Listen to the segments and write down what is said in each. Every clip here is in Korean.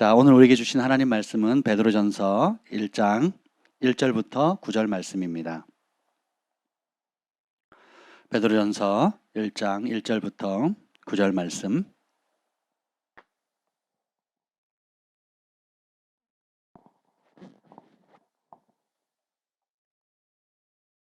자, 오늘 우리에게 주신 하나님 말씀은 베드로전서 1장 1절부터 9절 말씀입니다. 베드로전서 1장 1절부터 9절 말씀.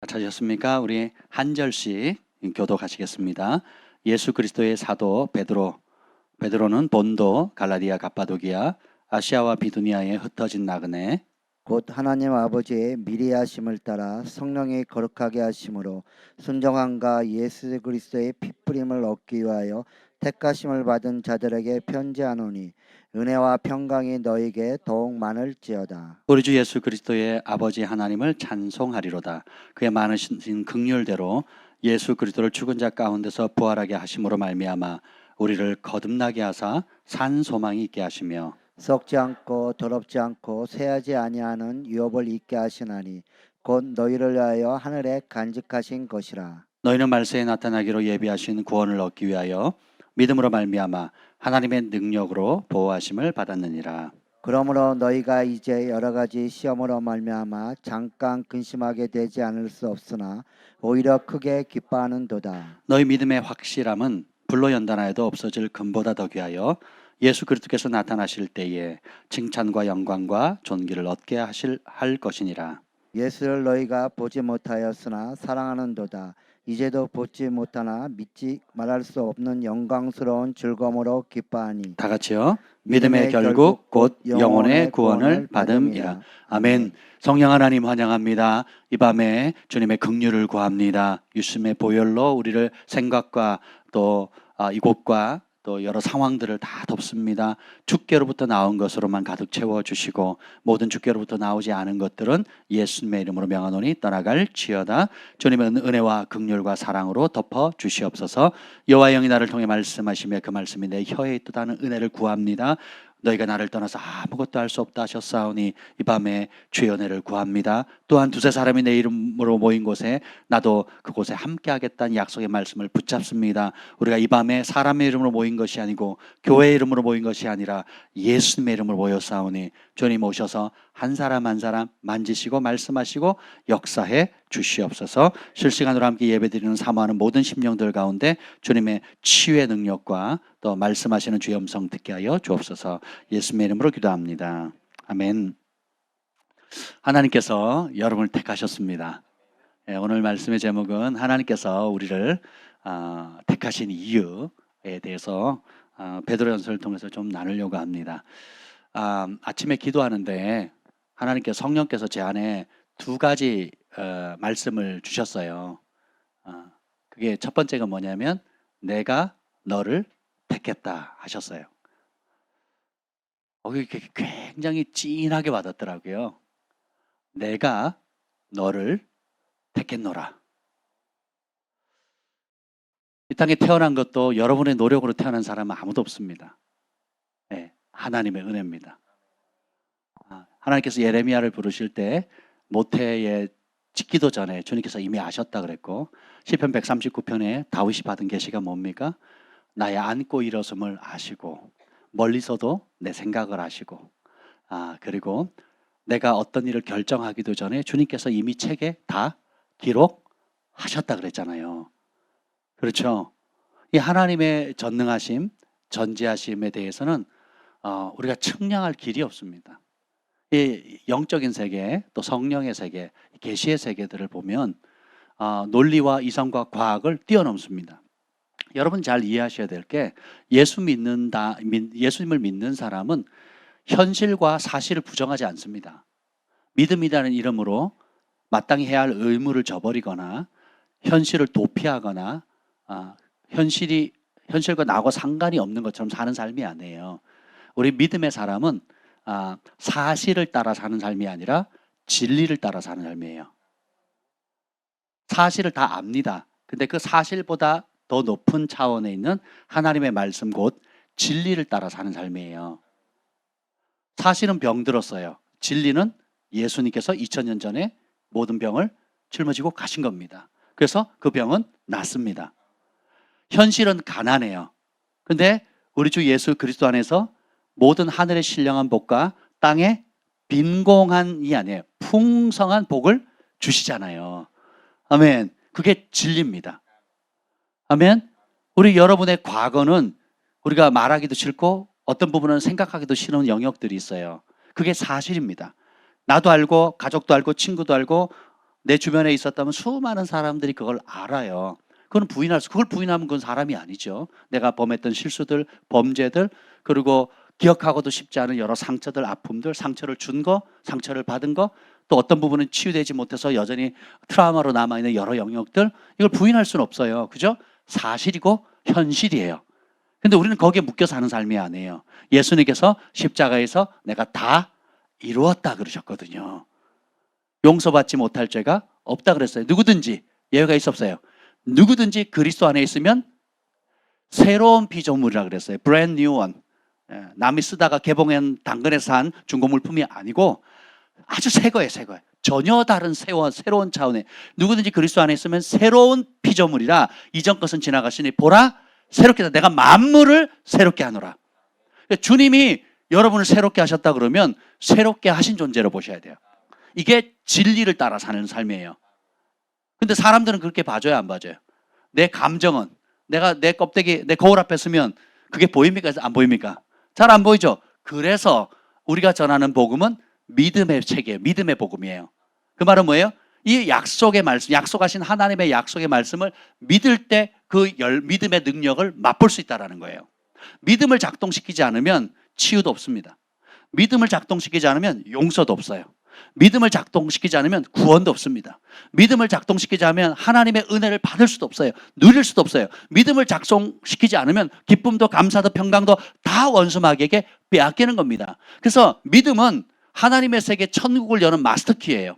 찾으셨습니까? 우리 한 절씩 교독하시겠습니다. 예수 그리스도의 사도 베드로는 본도, 갈라디아, 갑바도기아, 아시아와 비두니아에 흩어진 나그네, 곧 하나님 아버지의 미리 하심을 따라 성령이 거룩하게 하심으로 순종함과 예수 그리스도의 피뿌림을 얻기 위하여 택하심을 받은 자들에게 편지하노니 은혜와 평강이 너에게 더욱 많을지어다. 우리 주 예수 그리스도의 아버지 하나님을 찬송하리로다. 그의 많으신 긍휼대로 예수 그리스도를 죽은 자 가운데서 부활하게 하심으로 말미암아 우리를 거듭나게 하사 산 소망이 있게 하시며 썩지 않고 더럽지 않고 쇠하지 아니하는 유업을 있게 하시나니 곧 너희를 위하여 하늘에 간직하신 것이라. 너희는 말세에 나타나기로 예비하신 구원을 얻기 위하여 믿음으로 말미암아 하나님의 능력으로 보호하심을 받았느니라. 그러므로 너희가 이제 여러 가지 시험으로 말미암아 잠깐 근심하게 되지 않을 수 없으나 오히려 크게 기뻐하는도다. 너희 믿음의 확실함은 불로 연단하여도 없어질 금보다 더 귀하여 예수 그리스도께서 나타나실 때에 칭찬과 영광과 존귀를 얻게 할 것이니라. 예수를 너희가 보지 못하였으나 사랑하는도다. 이제도 보지 못하나 믿지 말할 수 없는 영광스러운 즐거움으로 기뻐하니 다 같이요. 믿음의 결국 곧 영혼의 구원을 받음이라. 아멘. 성령 하나님 환영합니다. 이 밤에 주님의 긍휼을 구합니다. 유심의 보혈로 우리를 생각과 또 이곳과 또 여러 상황들을 다 덮습니다. 주께로부터 나온 것으로만 가득 채워주시고 모든 주께로부터 나오지 않은 것들은 예수님의 이름으로 명하노니 떠나갈지어다. 주님의 은혜와 긍휼과 사랑으로 덮어주시옵소서. 여호와의 영이 나를 통해 말씀하시며 그 말씀이 내 혀에 있도다는 은혜를 구합니다. 너희가 나를 떠나서 아무것도 할 수 없다 하셨사오니 이 밤에 주의 은혜를 구합니다. 또한 두세 사람이 내 이름으로 모인 곳에 나도 그곳에 함께 하겠다는 약속의 말씀을 붙잡습니다. 우리가 이 밤에 사람의 이름으로 모인 것이 아니고 교회의 이름으로 모인 것이 아니라 예수님의 이름으로 모였사오니 주님 오셔서 한 사람 한 사람 만지시고 말씀하시고 역사해 주시옵소서. 실시간으로 함께 예배드리는 사모하는 모든 심령들 가운데 주님의 치유의 능력과 또 말씀하시는 주의 음성 듣게 하여 주옵소서. 예수님의 이름으로 기도합니다. 아멘. 하나님께서 여러분을 택하셨습니다. 오늘 말씀의 제목은 하나님께서 우리를 택하신 이유에 대해서 베드로전서를 통해서 좀 나누려고 합니다. 아침에 기도하는데 하나님께서 성령께서 제 안에 두 가지 말씀을 주셨어요. 그게 첫 번째가 뭐냐면 내가 너를 택했다 하셨어요. 그게 굉장히 찐하게 와닿더라고요. 내가 너를 택했노라. 이 땅에 태어난 것도 여러분의 노력으로 태어난 사람은 아무도 없습니다. 네, 하나님의 은혜입니다. 하나님께서 예레미야를 부르실 때 모태에 짓기도 전에 주님께서 이미 아셨다 그랬고 시편 139편에 다윗이 받은 계시가 뭡니까? 나의 앉고 일어섬을 아시고 멀리서도 내 생각을 아시고 그리고 내가 어떤 일을 결정하기도 전에 주님께서 이미 책에 다 기록하셨다 그랬잖아요. 그렇죠? 이 하나님의 전능하심, 전지하심에 대해서는 우리가 측량할 길이 없습니다. 이 영적인 세계, 또 성령의 세계, 계시의 세계들을 보면 논리와 이성과 과학을 뛰어넘습니다. 여러분 잘 이해하셔야 될 게 예수님을 믿는 사람은 현실과 사실을 부정하지 않습니다. 믿음이라는 이름으로 마땅히 해야 할 의무를 저버리거나 현실을 도피하거나 현실과 나하고 상관이 없는 것처럼 사는 삶이 아니에요. 우리 믿음의 사람은 사실을 따라 사는 삶이 아니라 진리를 따라 사는 삶이에요. 사실을 다 압니다. 근데 그 사실보다 더 높은 차원에 있는 하나님의 말씀 곧 진리를 따라 사는 삶이에요. 사실은 병들었어요. 진리는 예수님께서 2000년 전에 모든 병을 짊어지고 가신 겁니다. 그래서 그 병은 낫습니다. 현실은 가난해요. 근데 우리 주 예수 그리스도 안에서 모든 하늘의 신령한 복과 땅의 빈공한이 아니에요. 풍성한 복을 주시잖아요. 아멘. 그게 진리입니다. 아멘. 우리 여러분의 과거는 우리가 말하기도 싫고 어떤 부분은 생각하기도 싫은 영역들이 있어요. 그게 사실입니다. 나도 알고 가족도 알고 친구도 알고 내 주변에 있었다면 수많은 사람들이 그걸 알아요. 그걸 부인하면 그건 사람이 아니죠. 내가 범했던 실수들, 범죄들, 그리고 기억하고도 쉽지 않은 여러 상처들, 아픔들, 상처를 준 거, 상처를 받은 거, 또 어떤 부분은 치유되지 못해서 여전히 트라우마로 남아있는 여러 영역들, 이걸 부인할 수는 없어요. 그죠? 사실이고 현실이에요. 근데 우리는 거기에 묶여 사는 삶이 아니에요. 예수님께서 십자가에서 내가 다 이루었다 그러셨거든요. 용서받지 못할 죄가 없다 그랬어요. 누구든지 예외가 있어 없어요. 누구든지 그리스도 안에 있으면 새로운 피조물이라 그랬어요. brand new one. 남이 쓰다가 개봉한 당근에서 산 중고 물품이 아니고 아주 새 거예요, 새 거예요. 전혀 다른 새로운 차원의 누구든지 그리스도 안에 있으면 새로운 피조물이라 이전 것은 지나갔으니 보라 새롭게 내가 만물을 새롭게 하노라. 그러니까 주님이 여러분을 새롭게 하셨다 그러면 새롭게 하신 존재로 보셔야 돼요. 이게 진리를 따라 사는 삶이에요. 근데 사람들은 그렇게 봐줘요, 안 봐줘요? 내 감정은 내가 내 껍데기, 내 거울 앞에 서면 그게 보입니까? 안 보입니까? 잘 안 보이죠? 그래서 우리가 전하는 복음은 믿음의 책이에요. 믿음의 복음이에요. 그 말은 뭐예요? 이 약속의 말씀, 약속하신 하나님의 약속의 말씀을 믿을 때 그 믿음의 능력을 맛볼 수 있다는 거예요. 믿음을 작동시키지 않으면 치유도 없습니다. 믿음을 작동시키지 않으면 용서도 없어요. 믿음을 작동시키지 않으면 구원도 없습니다. 믿음을 작동시키지 않으면 하나님의 은혜를 받을 수도 없어요. 누릴 수도 없어요. 믿음을 작동시키지 않으면 기쁨도 감사도 평강도 다 원수 마귀에게 빼앗기는 겁니다. 그래서 믿음은 하나님의 세계 천국을 여는 마스터키예요.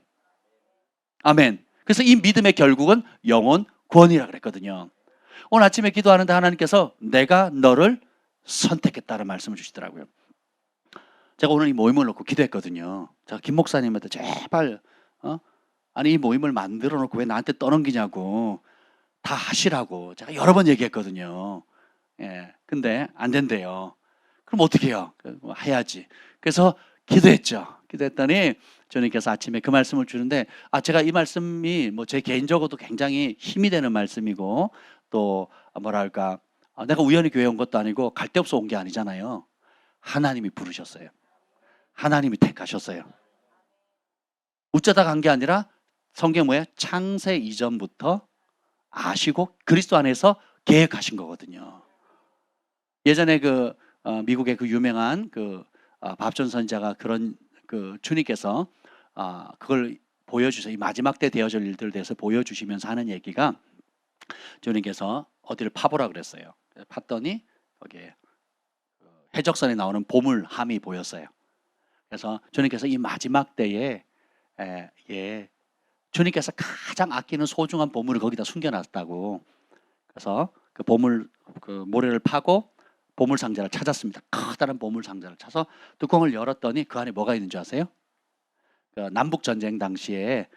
아멘. 그래서 이 믿음의 결국은 영혼 구원이라고 그랬거든요. 오늘 아침에 기도하는데 하나님께서 내가 너를 선택했다는 말씀을 주시더라고요. 제가 오늘 이 모임을 놓고 기도했거든요. 제가 김 목사님한테 제발 아니 이 모임을 만들어 놓고 왜 나한테 떠넘기냐고 다 하시라고 제가 여러 번 얘기했거든요. 예, 근데 안 된대요. 그럼 어떻게 해요? 해야지. 그래서 기도했죠. 기도했더니 주님께서 아침에 그 말씀을 주는데 제가 이 말씀이 뭐 제 개인적으로도 굉장히 힘이 되는 말씀이고 또 뭐랄까 내가 우연히 교회 온 것도 아니고 갈 데 없어 온 게 아니잖아요. 하나님이 부르셨어요. 하나님이 택하셨어요. 어쩌다 간 게 아니라 성경 뭐예요? 창세 이전부터 아시고 그리스도 안에서 계획하신 거거든요. 예전에 미국의 그 유명한 밥존 선지자가 그런 주님께서 그걸 보여주세요. 이 마지막 때 되어질 일들에 대해서 보여주시면서 하는 얘기가 주님께서 어디를 파보라 그랬어요. 팠더니 거기에 해적선에 나오는 보물함이 보였어요. 그래서 주님께서 이 마지막 때에 주님께서 가장 아끼는 소중한 보물을 거기다 숨겨놨다고. 그래서 그 모래를 파고 보물 상자를 찾았습니다. 커다란 보물 상자를 찾아서 뚜껑을 열었더니 그 안에 뭐가 있는 줄 아세요? 남북 전쟁 당시에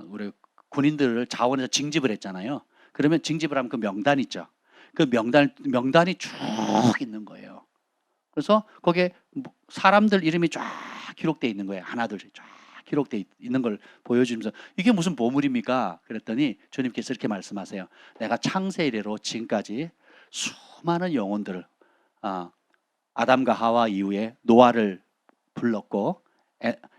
우리 군인들을 자원해서 징집을 했잖아요. 그러면 징집을 하면 그 명단 있죠. 그 명단이 쭉 있는 거예요. 그래서 거기에 사람들 이름이 쫙 기록되어 있는 거예요. 하나둘 쫙 기록되어 있는 걸 보여주면서 이게 무슨 보물입니까? 그랬더니 주님께서 이렇게 말씀하세요. 내가 창세 이래로 지금까지 수많은 영혼들을 아담과 하와 이후에 노아를 불렀고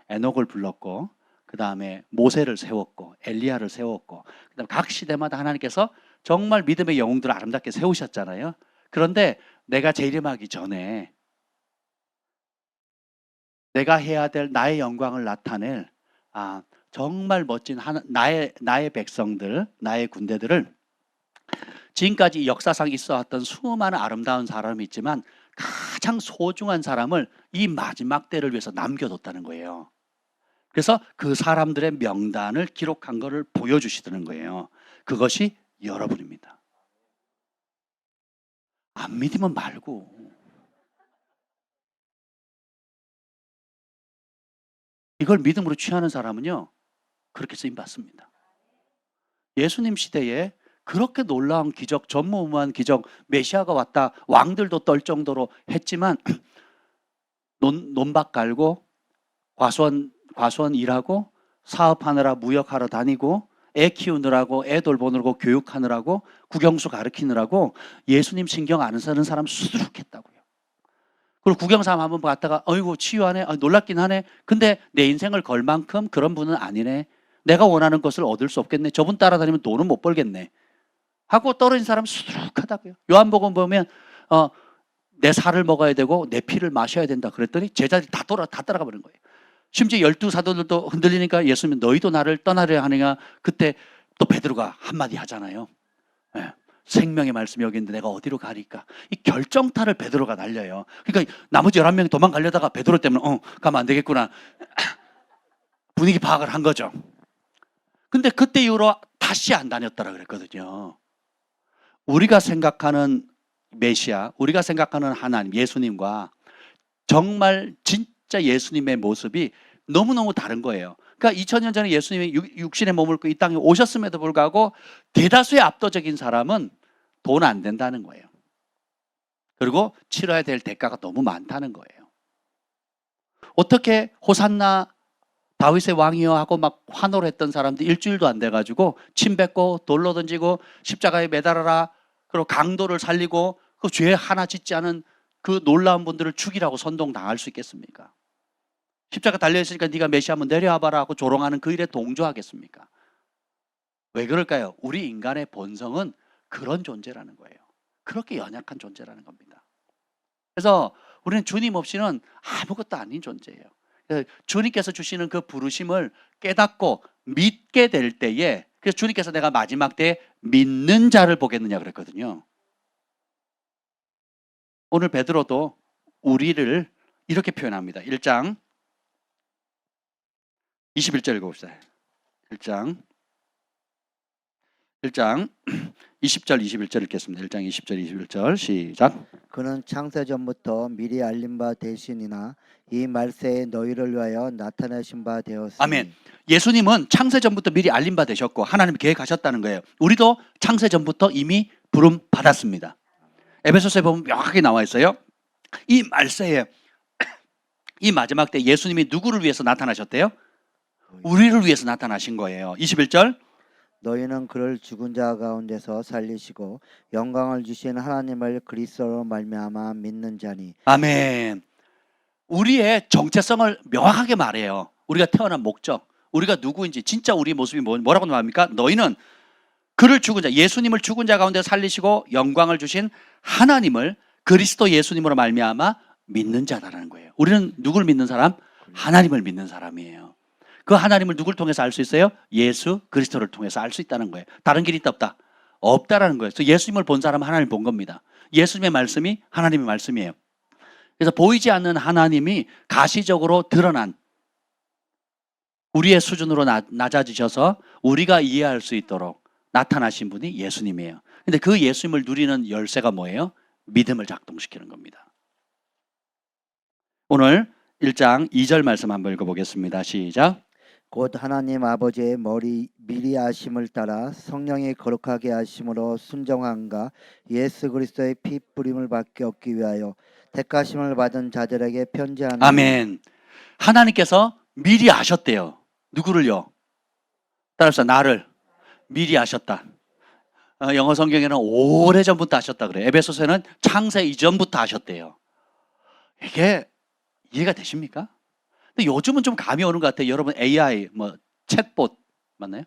에녹을 불렀고 그 다음에 모세를 세웠고 엘리야를 세웠고 그 다음에 각 시대마다 하나님께서 정말 믿음의 영웅들을 아름답게 세우셨잖아요. 그런데 내가 재림하기 전에 내가 해야 될 나의 영광을 나타낼 정말 멋진 나의 백성들, 나의 군대들을 지금까지 역사상 있어왔던 수많은 아름다운 사람이 있지만 가장 소중한 사람을 이 마지막 때를 위해서 남겨뒀다는 거예요. 그래서 그 사람들의 명단을 기록한 것을 보여주시더는 거예요. 그것이 여러분입니다. 안 믿으면 말고. 이걸 믿음으로 취하는 사람은요 그렇게 쓰임받습니다. 예수님 시대에 그렇게 놀라운 기적, 전무후무한 기적, 메시아가 왔다 왕들도 떨 정도로 했지만 논밭 갈고 과수원 일하고 사업하느라 무역하러 다니고 애 키우느라고 애 돌보느라고 교육하느라고 국영수 가르치느라고 예수님 신경 안 쓰는 사람 수두룩했다고요. 그리고 국영삼 한번 갔다가 어이구 치유하네, 놀랍긴 하네. 근데 내 인생을 걸 만큼 그런 분은 아니네. 내가 원하는 것을 얻을 수 없겠네. 저분 따라다니면 돈은 못 벌겠네 하고 떨어진 사람 수두룩하다고요. 요한복음 보면 내 살을 먹어야 되고 내 피를 마셔야 된다 그랬더니 제자들이 다 따라가 버린 거예요. 심지어 12사도들도 흔들리니까 예수님 너희도 나를 떠나려 하느냐. 그때 또 베드로가 한마디 하잖아요. 네. 생명의 말씀이 여기 있는데 내가 어디로 가리까. 이 결정타를 베드로가 날려요. 그러니까 나머지 11명이 도망가려다가 베드로 때문에 가면 안 되겠구나. 분위기 파악을 한 거죠. 근데 그때 이후로 다시 안 다녔다라 그랬거든요. 우리가 생각하는 메시아, 우리가 생각하는 하나님, 예수님과 정말 진짜 예수님의 모습이 너무너무 다른 거예요. 그러니까 2000년 전에 예수님이 육신의 몸을 입고 이 땅에 오셨음에도 불구하고 대다수의 압도적인 사람은 돈 안 된다는 거예요. 그리고 치러야 될 대가가 너무 많다는 거예요. 어떻게 호산나 다윗의 왕이여 하고 막 환호를 했던 사람들 일주일도 안 돼가지고 침 뱉고 돌로 던지고 십자가에 매달아라 그리고 강도를 살리고 그 죄 하나 짓지 않은 그 놀라운 분들을 죽이라고 선동당할 수 있겠습니까? 십자가 달려있으니까 네가 메시아 한번 내려와봐라 하고 조롱하는 그 일에 동조하겠습니까? 왜 그럴까요? 우리 인간의 본성은 그런 존재라는 거예요. 그렇게 연약한 존재라는 겁니다. 그래서 우리는 주님 없이는 아무것도 아닌 존재예요. 그래서 주님께서 주시는 그 부르심을 깨닫고 믿게 될 때에, 그래서 주님께서 내가 마지막 때에 믿는 자를 보겠느냐 그랬거든요. 오늘 베드로도 우리를 이렇게 표현합니다. 1장 21절 읽어봅시다. 1장 20절 21절 읽겠습니다. 1장 20절 21절 시작. 그는 창세전부터 미리 알린 바 되시니나 이 말세에 너희를 위하여 나타내신 바 되었으니. 아멘. 예수님은 창세전부터 미리 알린 바 되셨고 하나님이 계획하셨다는 거예요. 우리도 창세전부터 이미 부름 받았습니다. 에베소서에 보면 명확하게 나와 있어요. 이 말세에, 이 마지막 때 예수님이 누구를 위해서 나타나셨대요? 우리를 위해서 나타나신 거예요. 21절. 너희는 그를 죽은 자 가운데서 살리시고 영광을 주신 하나님을 그리스도로 말미암아 믿는 자니. 아멘. 우리의 정체성을 명확하게 말해요. 우리가 태어난 목적, 우리가 누구인지, 진짜 우리의 모습이 뭐라고 말합니까? 너희는 그를 죽은 자, 예수님을 죽은 자 가운데 살리시고 영광을 주신 하나님을 그리스도 예수님으로 말미암아 믿는 자다라는 거예요. 우리는 누구를 믿는 사람? 하나님을 믿는 사람이에요. 그 하나님을 누굴 통해서 알 수 있어요? 예수 그리스도를 통해서 알 수 있다는 거예요. 다른 길이 있다 없다? 없다라는 거예요. 그래서 예수님을 본 사람은 하나님을 본 겁니다. 예수님의 말씀이 하나님의 말씀이에요. 그래서 보이지 않는 하나님이 가시적으로 드러난, 우리의 수준으로 낮아지셔서 우리가 이해할 수 있도록 나타나신 분이 예수님이에요. 근데 그 예수님을 누리는 열쇠가 뭐예요? 믿음을 작동시키는 겁니다. 오늘 1장 2절 말씀 한번 읽어보겠습니다. 시작. 곧 하나님 아버지의 미리 아심을 따라 성령의 거룩하게 하심으로 순정함과 예수 그리스도의 피 뿌림을 받게 얻기 위하여 택하심을 받은 자들에게 편지하는. 아멘. 하나님께서 미리 아셨대요. 누구를요? 따라서 나를 미리 아셨다. 영어 성경에는 오래전부터 아셨다 그래요. 에베소서에는 창세 이전부터 아셨대요. 이게 이해가 되십니까? 근데 요즘은 좀 감이 오는 것 같아요. 여러분 AI, 챗봇 맞나요?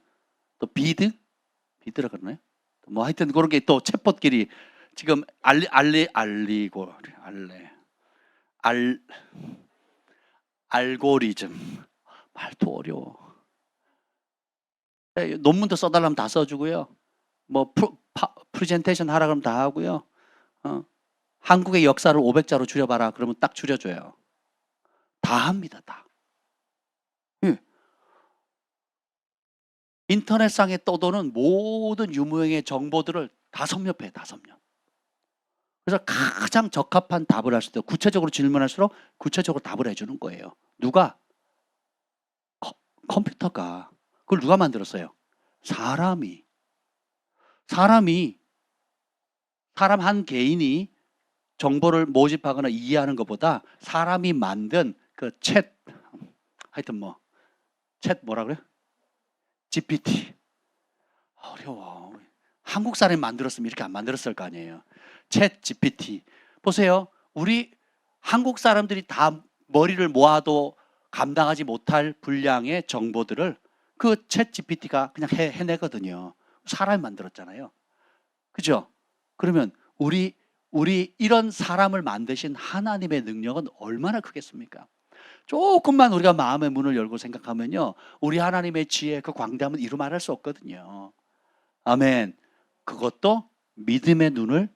또 비드라 그러나요? 하여튼 그런 게 또 챗봇끼리 지금 알고리즘 말도 어려워. 논문도 써달라면 다 써주고요. 프레젠테이션 하라 그러면 다 하고요. 한국의 역사를 500자로 줄여봐라 그러면 딱 줄여줘요. 다 합니다. 다. 인터넷상에 떠도는 모든 유무형의 정보들을 다 섭렵해요. 다 섭렵. 그래서 가장 적합한 답을 할 수 있도록 구체적으로 질문할수록 구체적으로 답을 해주는 거예요. 누가? 컴퓨터가. 그걸 누가 만들었어요? 사람 한 개인이 정보를 모집하거나 이해하는 것보다 사람이 만든 그 하여튼 뭐라 그래? GPT. 어려워. 한국 사람이 만들었으면 이렇게 안 만들었을 거 아니에요. 챗 GPT. 보세요. 우리 한국 사람들이 다 머리를 모아도 감당하지 못할 분량의 정보들을 그 챗 GPT가 그냥 해내거든요. 사람이 만들었잖아요. 그죠? 그러면 우리 이런 사람을 만드신 하나님의 능력은 얼마나 크겠습니까? 조금만 우리가 마음의 문을 열고 생각하면요, 우리 하나님의 지혜, 그 광대함은 이루 말할 수 없거든요. 아멘. 그것도 믿음을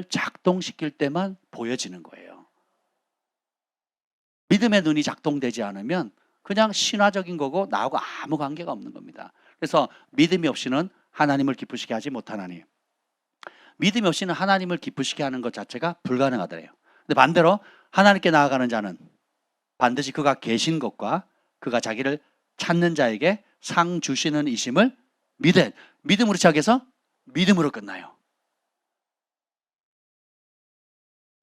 작동시킬 때만 보여지는 거예요. 믿음의 눈이 작동되지 않으면 그냥 신화적인 거고 나하고 아무 관계가 없는 겁니다. 그래서 믿음이 없이는 하나님을 기쁘시게 하지 못하나니, 믿음이 없이는 하나님을 기쁘시게 하는 것 자체가 불가능하더래요. 근데 반대로 하나님께 나아가는 자는 반드시 그가 계신 것과 그가 자기를 찾는 자에게 상 주시는 이심을 믿음으로 시작해서 믿음으로 끝나요.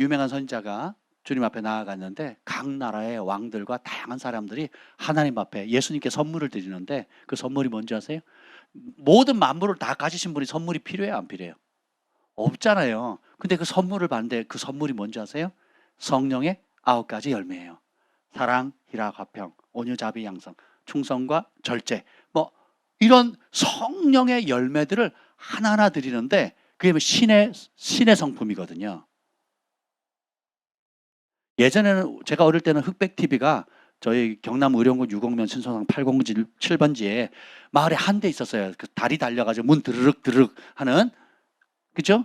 유명한 선지자가 주님 앞에 나아갔는데 각 나라의 왕들과 다양한 사람들이 하나님 앞에 예수님께 선물을 드리는데 그 선물이 뭔지 아세요? 모든 만물을 다 가지신 분이 선물이 필요해요, 안 필요해요? 없잖아요. 근데 그 선물을 받는데 그 선물이 뭔지 아세요? 성령의 9가지 열매예요. 사랑, 희락, 화평, 온유, 자비, 양성, 충성과 절제, 뭐 이런 성령의 열매들을 하나하나 드리는데 그게 신의 성품이거든요. 예전에는 제가 어릴 때는 흑백 TV가 저희 경남 의령군 6억면 신선항 807번지에 마을에 한 대 있었어요. 그 다리 달려가지고 문 드르륵 드르륵 하는, 그죠?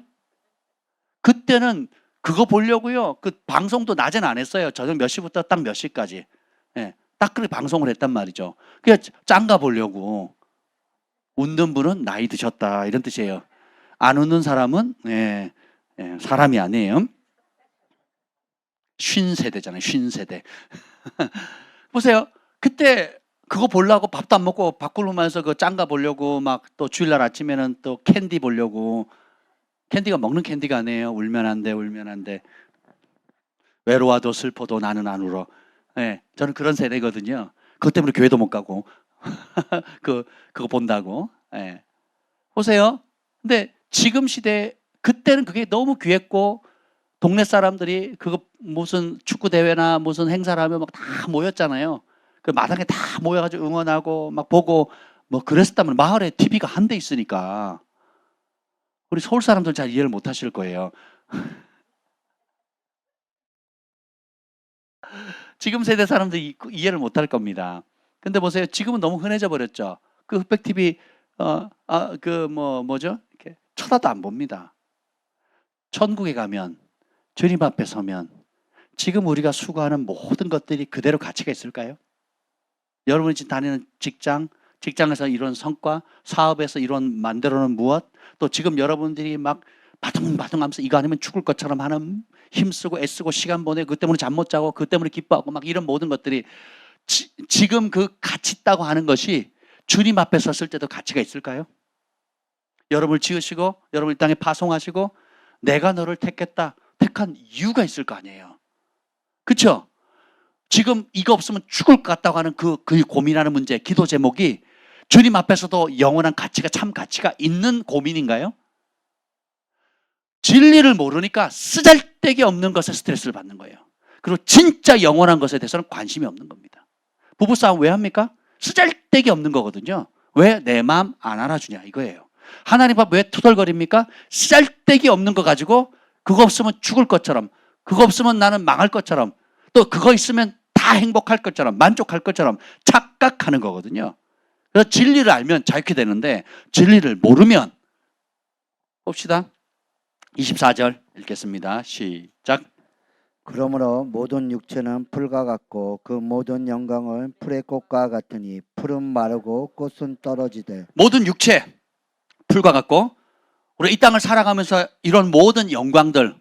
그때는 그거 보려고요. 그 방송도 낮에는 안 했어요. 저녁 몇 시부터 딱 몇 시까지. 예, 딱 그렇게 방송을 했단 말이죠. 그게 짱가 보려고. 웃는 분은 나이 드셨다 이런 뜻이에요. 안 웃는 사람은 사람이 아니에요. 쉰 세대잖아요. 쉰 세대. 보세요. 그때 그거 보려고 밥도 안 먹고 밥 굶으면서 그 짱가 보려고 막 또 주일날 아침에는 또 캔디 보려고. 캔디가 먹는 캔디가 아니에요. 울면 안 돼, 울면 안 돼. 외로워도 슬퍼도 나는 안 울어. 네, 저는 그런 세대거든요. 그것 때문에 교회도 못 가고 그거 본다고. 네. 보세요. 근데 지금 시대, 그때는 그게 너무 귀했고 동네 사람들이 그거 무슨 축구 대회나 무슨 행사를 하면 막 다 모였잖아요. 그 마당에 다 모여가지고 응원하고 막 보고 뭐 그랬었다면, 마을에 TV가 한 대 있으니까. 우리 서울 사람들 잘 이해를 못 하실 거예요. 지금 세대 사람들이 이해를 못 할 겁니다. 근데 보세요. 지금은 너무 흔해져 버렸죠. 그 흑백 TV 뭐죠? 이렇게 쳐다도 안 봅니다. 천국에 가면, 주님 앞에 서면 지금 우리가 수고하는 모든 것들이 그대로 가치가 있을까요? 여러분이 지금 다니는 직장에서 이런 성과, 사업에서 이런 만들어 놓은 무엇, 또 지금 여러분들이 막 바둥바둥하면서 이거 아니면 죽을 것처럼 하는, 힘쓰고 애쓰고 시간 보내고 그 때문에 잠 못 자고 그 때문에 기뻐하고 막 이런 모든 것들이 지금 그 가치 있다고 하는 것이 주님 앞에 섰을 때도 가치가 있을까요? 여러분을 지으시고 여러분을 이 땅에 파송하시고 내가 너를 택한 이유가 있을 거 아니에요. 그렇죠? 지금 이거 없으면 죽을 것 같다고 하는 그 고민하는 문제, 기도 제목이 주님 앞에서도 영원한 가치가, 참 가치가 있는 고민인가요? 진리를 모르니까 쓰잘데기 없는 것에 스트레스를 받는 거예요. 그리고 진짜 영원한 것에 대해서는 관심이 없는 겁니다. 부부싸움 왜 합니까? 쓰잘데기 없는 거거든요. 왜 내 마음 안 알아주냐 이거예요. 하나님 앞 왜 투덜거립니까? 쓰잘데기 없는 거 가지고 그거 없으면 죽을 것처럼, 그거 없으면 나는 망할 것처럼, 또 그거 있으면 다 행복할 것처럼, 만족할 것처럼 착각하는 거거든요. 그래서 진리를 알면 자유케 되는데 진리를 모르면, 봅시다. 24절 읽겠습니다. 시작. 그러므로 모든 육체는 풀과 같고 그 모든 영광은 풀의 꽃과 같으니 풀은 마르고 꽃은 떨어지되. 모든 육체 풀과 같고, 우리 이 땅을 살아가면서 이런 모든 영광들,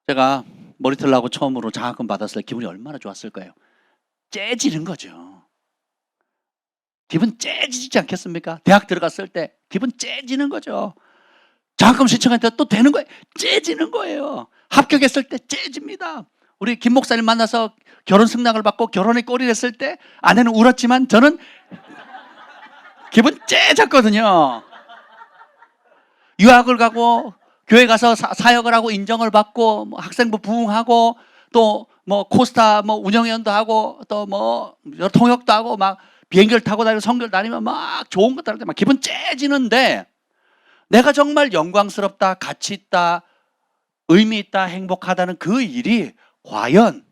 제가 머리털 나고 처음으로 장학금 받았을 때 기분이 얼마나 좋았을까요? 째지는 거죠. 기분 째지지 않겠습니까? 대학 들어갔을 때 기분 째지는 거죠. 장학금 신청했는데 또 되는 거예요. 째지는 거예요. 합격했을 때 째집니다. 우리 김 목사님 만나서 결혼 승낙을 받고 결혼에 꼬리를 했을 때 아내는 울었지만 저는 기분 째졌거든요. 유학을 가고 교회 가서 사역을 하고 인정을 받고 뭐 학생부 부흥하고 또 뭐 코스타 뭐 운영위원도 하고 또 뭐 통역도 하고 막 비행기를 타고 다니고 선교를 다니면 막 좋은 것들 할 때 막 기분 째지는데 내가 정말 영광스럽다, 가치 있다, 의미 있다, 행복하다는 그 일이 과연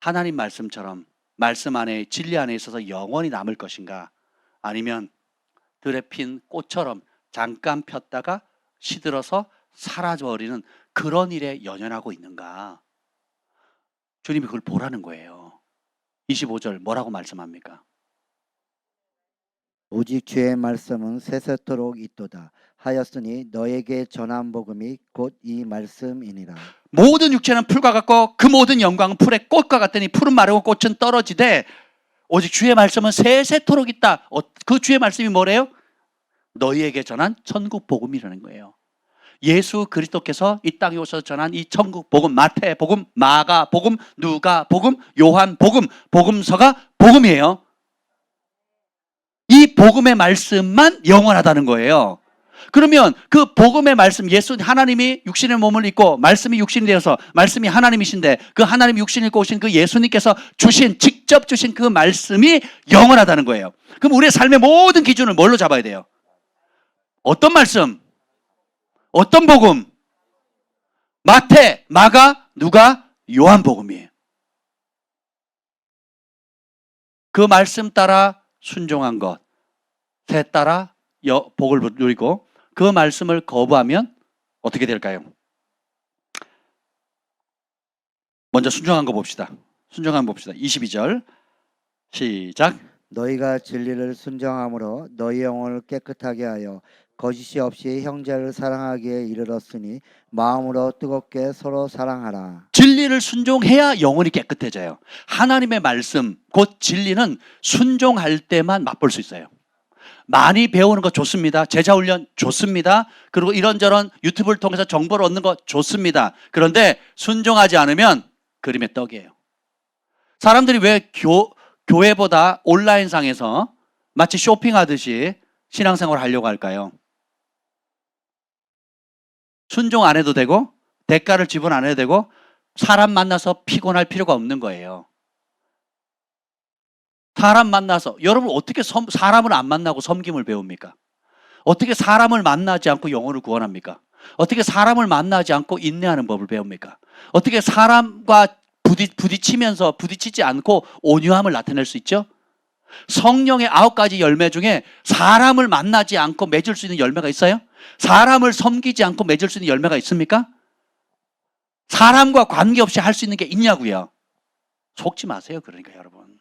하나님 말씀처럼 말씀 안에 진리 안에 있어서 영원히 남을 것인가, 아니면 들에 핀 꽃처럼 잠깐 폈다가 시들어서 사라져버리는 그런 일에 연연하고 있는가. 주님이 그걸 보라는 거예요. 25절 뭐라고 말씀합니까? 오직 주의 말씀은 세세토록 있도다 하였으니 너에게 전한 복음이 곧 이 말씀이니라. 모든 육체는 풀과 같고 그 모든 영광은 풀의 꽃과 같더니 풀은 마르고 꽃은 떨어지되 오직 주의 말씀은 세세토록 있다. 그 주의 말씀이 뭐래요? 너희에게 전한 천국 복음이라는 거예요. 예수 그리스도께서 이 땅에 오셔서 전한 이 천국 복음, 마태 복음, 마가 복음, 누가 복음, 요한 복음, 복음서가 복음이에요. 이 복음의 말씀만 영원하다는 거예요. 그러면 그 복음의 말씀, 예수 하나님이 육신의 몸을 입고 말씀이 육신이 되어서 말씀이 하나님이신데 그 하나님이 육신을 입고 오신 그 예수님께서 직접 주신 그 말씀이 영원하다는 거예요. 그럼 우리의 삶의 모든 기준을 뭘로 잡아야 돼요? 어떤 말씀? 어떤 복음? 마태, 마가, 누가, 요한 복음이에요. 그 말씀 따라 순종한 것, 새 따라 복을 누리고 그 말씀을 거부하면 어떻게 될까요? 먼저 순종한 거 봅시다. 순종한 거 봅시다. 22절 시작. 너희가 진리를 순종함으로 너희 영혼을 깨끗하게 하여 거짓이 없이 형제를 사랑하기에 이르렀으니 마음으로 뜨겁게 서로 사랑하라. 진리를 순종해야 영혼이 깨끗해져요. 하나님의 말씀, 곧 진리는 순종할 때만 맛볼 수 있어요. 많이 배우는 거 좋습니다. 제자훈련 좋습니다. 그리고 이런저런 유튜브를 통해서 정보를 얻는 거 좋습니다. 그런데 순종하지 않으면 그림의 떡이에요. 사람들이 왜 교회보다 온라인상에서 마치 쇼핑하듯이 신앙생활을 하려고 할까요? 순종 안 해도 되고 대가를 지불 안 해도 되고 사람 만나서 피곤할 필요가 없는 거예요. 사람 만나서, 여러분 어떻게 사람을 안 만나고 섬김을 배웁니까? 어떻게 사람을 만나지 않고 영혼을 구원합니까? 어떻게 사람을 만나지 않고 인내하는 법을 배웁니까? 어떻게 사람과 부딪히지 않고 온유함을 나타낼 수 있죠? 성령의 9가지 열매 중에 사람을 만나지 않고 맺을 수 있는 열매가 있어요? 사람을 섬기지 않고 맺을 수 있는 열매가 있습니까? 사람과 관계없이 할 수 있는 게 있냐고요. 속지 마세요. 그러니까 여러분,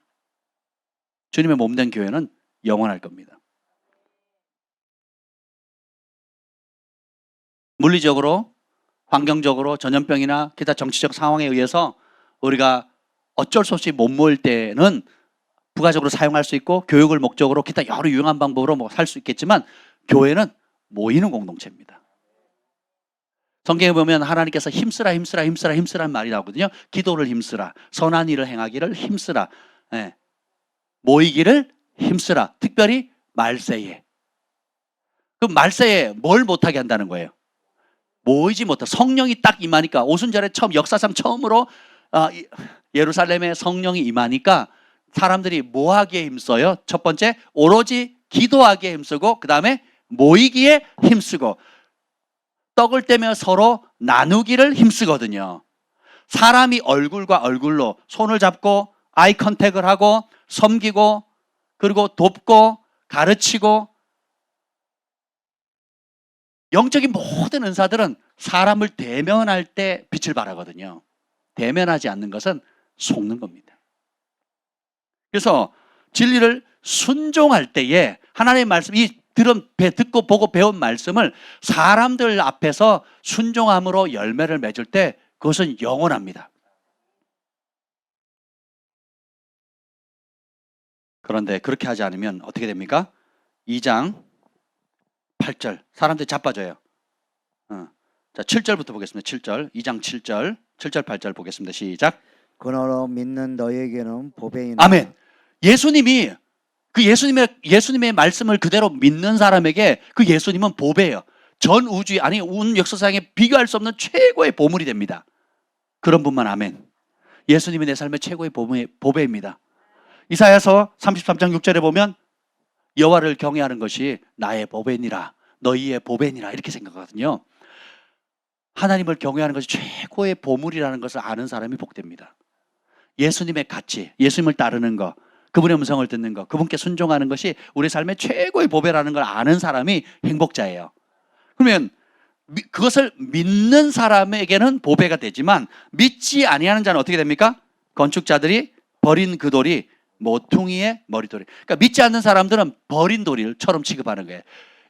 주님의 몸된 교회는 영원할 겁니다. 물리적으로, 환경적으로, 전염병이나 기타 정치적 상황에 의해서 우리가 어쩔 수 없이 못 모일 때는 부가적으로 사용할 수 있고 교육을 목적으로 기타 여러 유용한 방법으로 살 수 있겠지만 교회는 모이는 공동체입니다. 성경에 보면 하나님께서 힘쓰라는 말이 나오거든요. 기도를 힘쓰라, 선한 일을 행하기를 힘쓰라, 모이기를 힘쓰라. 특별히 말세에. 그 말세에 뭘 못하게 한다는 거예요? 모이지 못해. 성령이 딱 임하니까, 오순절에 역사상 처음으로 예루살렘에 성령이 임하니까 사람들이 뭐 하기에 힘써요? 첫 번째, 오로지 기도하기에 힘쓰고, 그 다음에 모이기에 힘쓰고, 떡을 떼며 서로 나누기를 힘쓰거든요. 사람이 얼굴과 얼굴로 손을 잡고 아이 컨택을 하고 섬기고 그리고 돕고 가르치고, 영적인 모든 은사들은 사람을 대면할 때 빛을 발하거든요. 대면하지 않는 것은 속는 겁니다. 그래서 진리를 순종할 때에 하나님의 말씀, 듣고 보고 배운 말씀을 사람들 앞에서 순종함으로 열매를 맺을 때 그것은 영원합니다. 그런데 그렇게 하지 않으면 어떻게 됩니까? 2장 8절. 사람들이 자빠져요. 자, 7절부터 보겠습니다. 7절. 2장 7절. 7절 8절 보겠습니다. 시작. 그러므로 믿는 너에게는 복이 있노라. 아멘. 예수님이 그 예수님의 말씀을 그대로 믿는 사람에게 그 예수님은 보배예요. 전 우주의 아니 온 역사상에 비교할 수 없는 최고의 보물이 됩니다. 그런 분만 아멘. 예수님이 내 삶의 최고의 보배입니다. 이사야서 33장 6절에 보면 여호와를 경외하는 것이 나의 보배니라, 너희의 보배니라 이렇게 생각하거든요. 하나님을 경외하는 것이 최고의 보물이라는 것을 아는 사람이 복됩니다. 예수님의 가치, 예수님을 따르는 것, 그분의 음성을 듣는 것, 그분께 순종하는 것이 우리 삶의 최고의 보배라는 걸 아는 사람이 행복자예요. 그러면 그것을 믿는 사람에게는 보배가 되지만 믿지 아니하는 자는 어떻게 됩니까? 건축자들이 버린 그 돌이 모퉁이의 머리돌이. 그러니까 믿지 않는 사람들은 버린 돌일처럼 취급하는 거예요.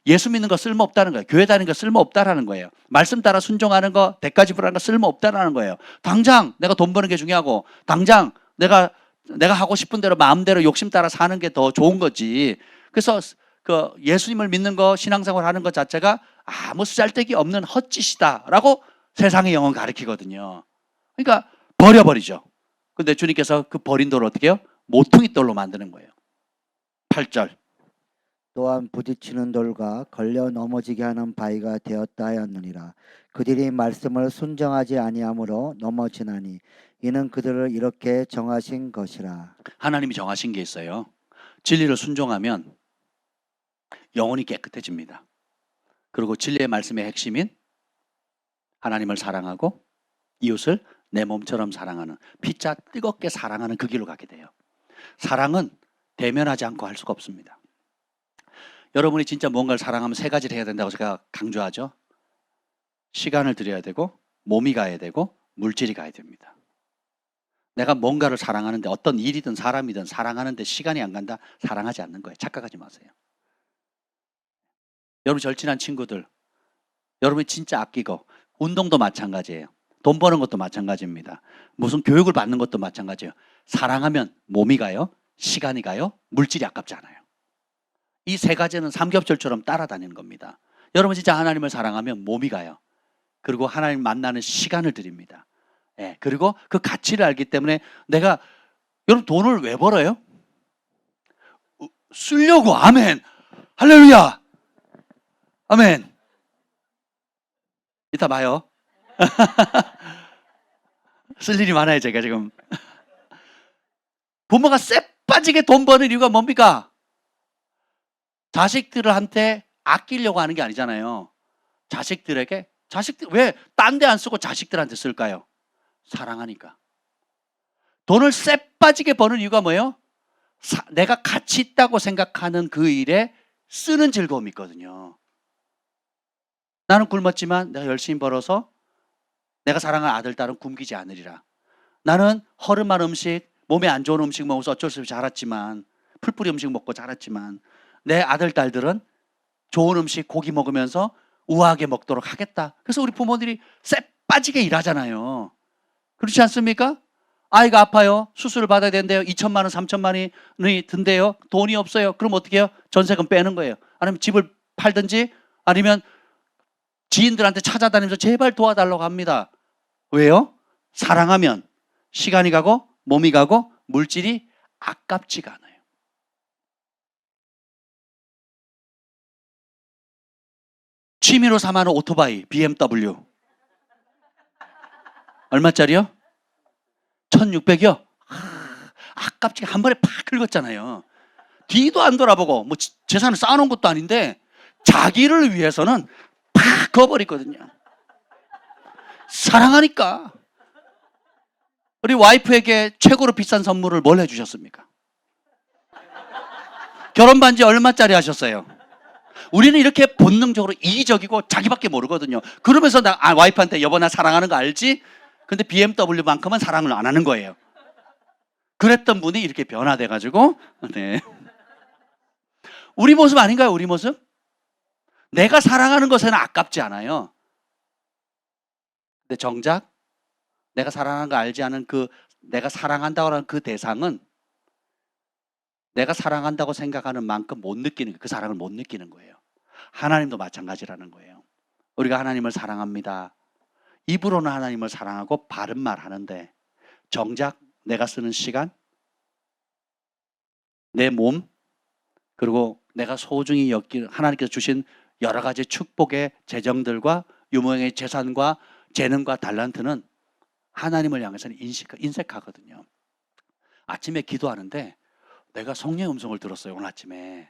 예수 믿는 거 쓸모없다는 거예요. 교회 다니는 거 쓸모없다라는 거예요. 말씀 따라 순종하는 거, 대가 지불하는 거 쓸모없다라는 거예요. 당장 내가 돈 버는 게 중요하고 당장 내가 하고 싶은 대로 마음대로 욕심 따라 사는 게 더 좋은 거지. 그래서 그 예수님을 믿는 거, 신앙생활 하는 것 자체가 아무 쓰잘데기 없는 헛짓이다라고 세상의 영은 가르치거든요. 그러니까 버려버리죠. 근데 주님께서 그 버린 돌을 어떻게 해요? 모퉁이 돌로 만드는 거예요. 8절. 또한 부딪히는 돌과 걸려 넘어지게 하는 바위가 되었다 하였느니라. 그들이 말씀을 순정하지 아니하므로 넘어지나니 이는 그들을 이렇게 정하신 것이라. 하나님이 정하신 게 있어요. 진리를 순종하면 영혼이 깨끗해집니다. 그리고 진리의 말씀의 핵심인 하나님을 사랑하고 이웃을 내 몸처럼 사랑하는, 피자 뜨겁게 사랑하는 그 길로 가게 돼요. 사랑은 대면하지 않고 할 수가 없습니다. 여러분이 진짜 뭔가를 사랑하면 세 가지를 해야 된다고 제가 강조하죠. 시간을 들여야 되고, 몸이 가야 되고, 물질이 가야 됩니다. 내가 뭔가를 사랑하는데, 어떤 일이든 사람이든 사랑하는데 시간이 안 간다? 사랑하지 않는 거예요. 착각하지 마세요. 여러분 절친한 친구들, 여러분이 진짜 아끼고, 운동도 마찬가지예요. 돈 버는 것도 마찬가지입니다. 무슨 교육을 받는 것도 마찬가지예요. 사랑하면 몸이 가요, 시간이 가요, 물질이 아깝지 않아요. 이 세 가지는 삼겹살처럼 따라다니는 겁니다. 여러분 진짜 하나님을 사랑하면 몸이 가요. 그리고 하나님 만나는 시간을 드립니다. 예, 그리고 그 가치를 알기 때문에 여러분 돈을 왜 벌어요? 쓰려고. 아멘. 할렐루야. 아멘. 이따 봐요. 쓸 일이 많아요 제가 지금. 부모가 쎄 빠지게 돈 버는 이유가 뭡니까? 자식들한테 아끼려고 하는 게 아니잖아요. 자식들 왜 딴 데 안 쓰고 자식들한테 쓸까요? 사랑하니까. 돈을 쎄 빠지게 버는 이유가 뭐예요? 내가 가치 있다고 생각하는 그 일에 쓰는 즐거움이 있거든요. 나는 굶었지만 내가 열심히 벌어서 내가 사랑하는 아들, 딸은 굶기지 않으리라. 나는 허름한 음식, 몸에 안 좋은 음식 먹어서 어쩔 수 없이 자랐지만, 풀뿌리 음식 먹고 자랐지만 내 아들, 딸들은 좋은 음식, 고기 먹으면서 우아하게 먹도록 하겠다. 그래서 우리 부모들이 쎄 빠지게 일하잖아요. 그렇지 않습니까? 아이가 아파요. 수술을 받아야 되는데요. 2천만 원, 3천만 원이 든대요. 돈이 없어요. 그럼 어떻게 해요? 전세금 빼는 거예요. 아니면 집을 팔든지 아니면 지인들한테 찾아다니면서 제발 도와달라고 합니다. 왜요? 사랑하면 시간이 가고 몸이 가고 물질이 아깝지가 않아요. 취미로 사마는 오토바이 BMW 얼마짜리요? 1,600이요? 아깝지가 한 번에 팍 긁었잖아요. 뒤도 안 돌아보고 뭐 재산을 쌓아놓은 것도 아닌데 자기를 위해서는 팍 그어버리거든요. 사랑하니까. 우리 와이프에게 최고로 비싼 선물을 뭘 해주셨습니까? 결혼 반지 얼마짜리 하셨어요? 우리는 이렇게 본능적으로 이기적이고 자기밖에 모르거든요. 그러면서 와이프한테 여보 나 사랑하는 거 알지? 근데 BMW만큼은 사랑을 안 하는 거예요. 그랬던 분이 이렇게 변화돼가지고 네. 우리 모습 아닌가요? 우리 모습? 내가 사랑하는 것에는 아깝지 않아요. 근데 정작 내가 사랑하는 거 알지 않은 내가 사랑한다고 하는 그 대상은 내가 사랑한다고 생각하는 만큼 못 느끼는, 그 사랑을 못 느끼는 거예요. 하나님도 마찬가지라는 거예요. 우리가 하나님을 사랑합니다. 입으로는 하나님을 사랑하고 바른 말 하는데 정작 내가 쓰는 시간, 내 몸, 그리고 내가 소중히 여길 하나님께서 주신 여러 가지 축복의 재정들과 유명의 재산과 재능과 달란트는 하나님을 향해서는 인색하거든요. 아침에 기도하는데 내가 성령의 음성을 들었어요. 오늘 아침에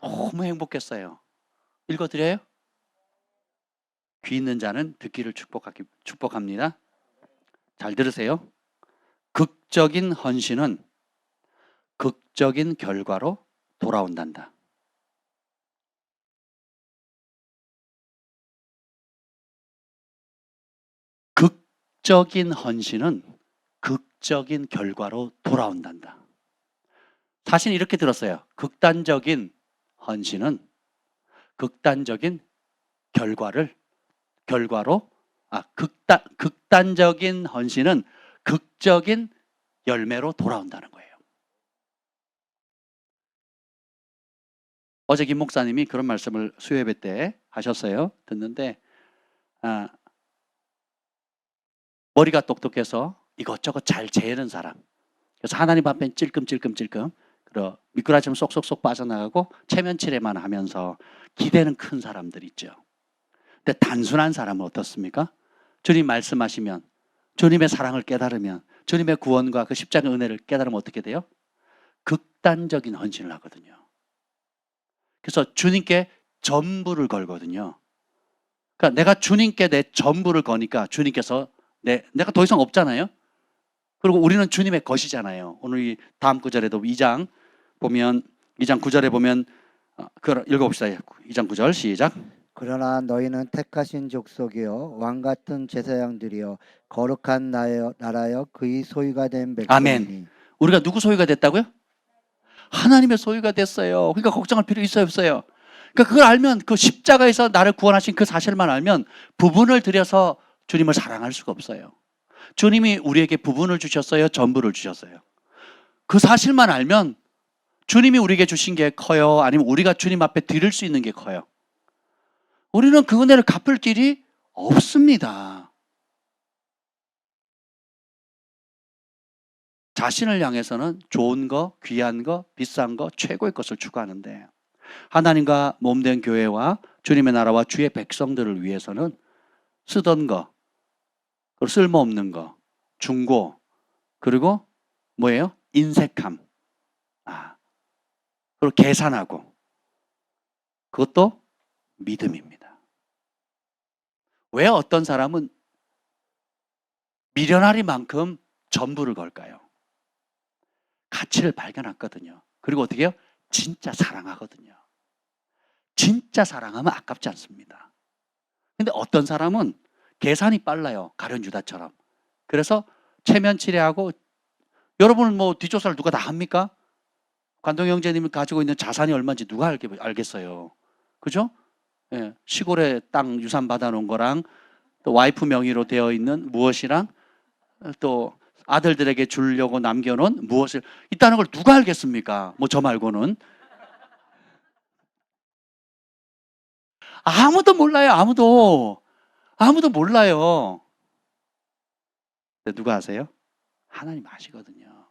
너무 행복했어요. 읽어드려요? 귀 있는 자는 듣기를 축복합니다. 잘 들으세요. 극적인 헌신은 극적인 결과로 돌아온단다. 극적인 헌신은 극적인 결과로 돌아온단다. 사실 이렇게 들었어요. 극단적인 헌신은 극단적인 극단적인 헌신은 극적인 열매로 돌아온다는 거예요. 어제 김 목사님이 그런 말씀을 수요예배 때 하셨어요. 듣는데 머리가 똑똑해서 이것저것 잘 재는 사람. 그래서 하나님 앞에 찔끔찔끔 그리고 미꾸라지처럼 쏙쏙쏙 빠져나가고 체면치레만 하면서 기대는 큰 사람들 있죠. 근데 단순한 사람은 어떻습니까? 주님 말씀하시면, 주님의 사랑을 깨달으면, 주님의 구원과 그 십자가의 은혜를 깨달으면 어떻게 돼요? 극단적인 헌신을 하거든요. 그래서 주님께 전부를 걸거든요. 그러니까 내가 주님께 내 전부를 거니까 주님께서 내가 더 이상 없잖아요. 그리고 우리는 주님의 것이잖아요. 오늘 이 다음 구절에도 2장 9절에 보면 그걸 읽어봅시다. 2장 9절 시작. 그러나 너희는 택하신 족속이요 왕 같은 제사장들이요 거룩한 나라여 그의 소유가 된 백성이니. 아멘. 우리가 누구 소유가 됐다고요? 하나님의 소유가 됐어요. 그러니까 걱정할 필요 있어요, 없어요? 그러니까 그걸 알면, 그 십자가에서 나를 구원하신 그 사실만 알면 부분을 들여서 주님을 사랑할 수가 없어요. 주님이 우리에게 부분을 주셨어요, 전부를 주셨어요. 그 사실만 알면 주님이 우리에게 주신 게 커요, 아니면 우리가 주님 앞에 드릴 수 있는 게 커요? 우리는 그 은혜를 갚을 길이 없습니다. 자신을 향해서는 좋은 거, 귀한 거, 비싼 거, 최고의 것을 추구하는데 하나님과 몸된 교회와 주님의 나라와 주의 백성들을 위해서는 쓰던 거, 그리고 쓸모없는 거, 중고, 그리고 뭐예요? 인색함, 그리고 계산하고, 그것도 믿음입니다. 왜 어떤 사람은 미련하리만큼 전부를 걸까요? 가치를 발견했거든요. 그리고 어떻게 해요? 진짜 사랑하거든요. 진짜 사랑하면 아깝지 않습니다. 근데 어떤 사람은 계산이 빨라요. 가룟 유다처럼. 그래서 체면치레하고, 여러분은 뭐 뒷조사를 누가 다 합니까? 관동 형제님이 가지고 있는 자산이 얼마인지 누가 알겠어요. 그죠? 예, 시골에 땅 유산 받아놓은 거랑 또 와이프 명의로 되어 있는 무엇이랑 또 아들들에게 주려고 남겨놓은 무엇을 있다는 걸 누가 알겠습니까? 뭐 저 말고는. 아무도 몰라요. 아무도 몰라요. 근데 누가 아세요? 하나님 아시거든요.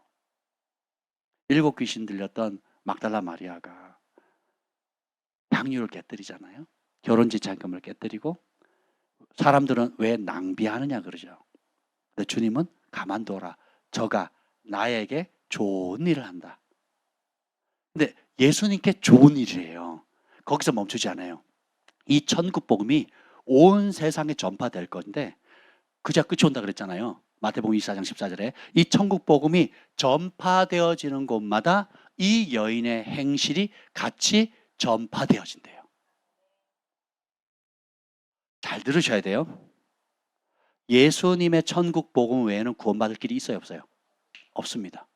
7 귀신 들렸던 막달라 마리아가 향유를 깨뜨리잖아요. 결혼지 잔금을 깨뜨리고, 사람들은 왜 낭비하느냐 그러죠. 근데 주님은 가만둬라. 저가 나에게 좋은 일을 한다. 근데 예수님께 좋은 일이에요. 거기서 멈추지 않아요. 이 천국 복음이 온 세상에 전파될 건데 그저 끝이 온다 그랬잖아요. 마태복음 24장 14절에 이 천국 복음이 전파되어지는 곳마다 이 여인의 행실이 같이 전파되어진대요. 잘 들으셔야 돼요. 예수님의 천국 복음 외에는 구원받을 길이 있어요, 없어요? 없습니다.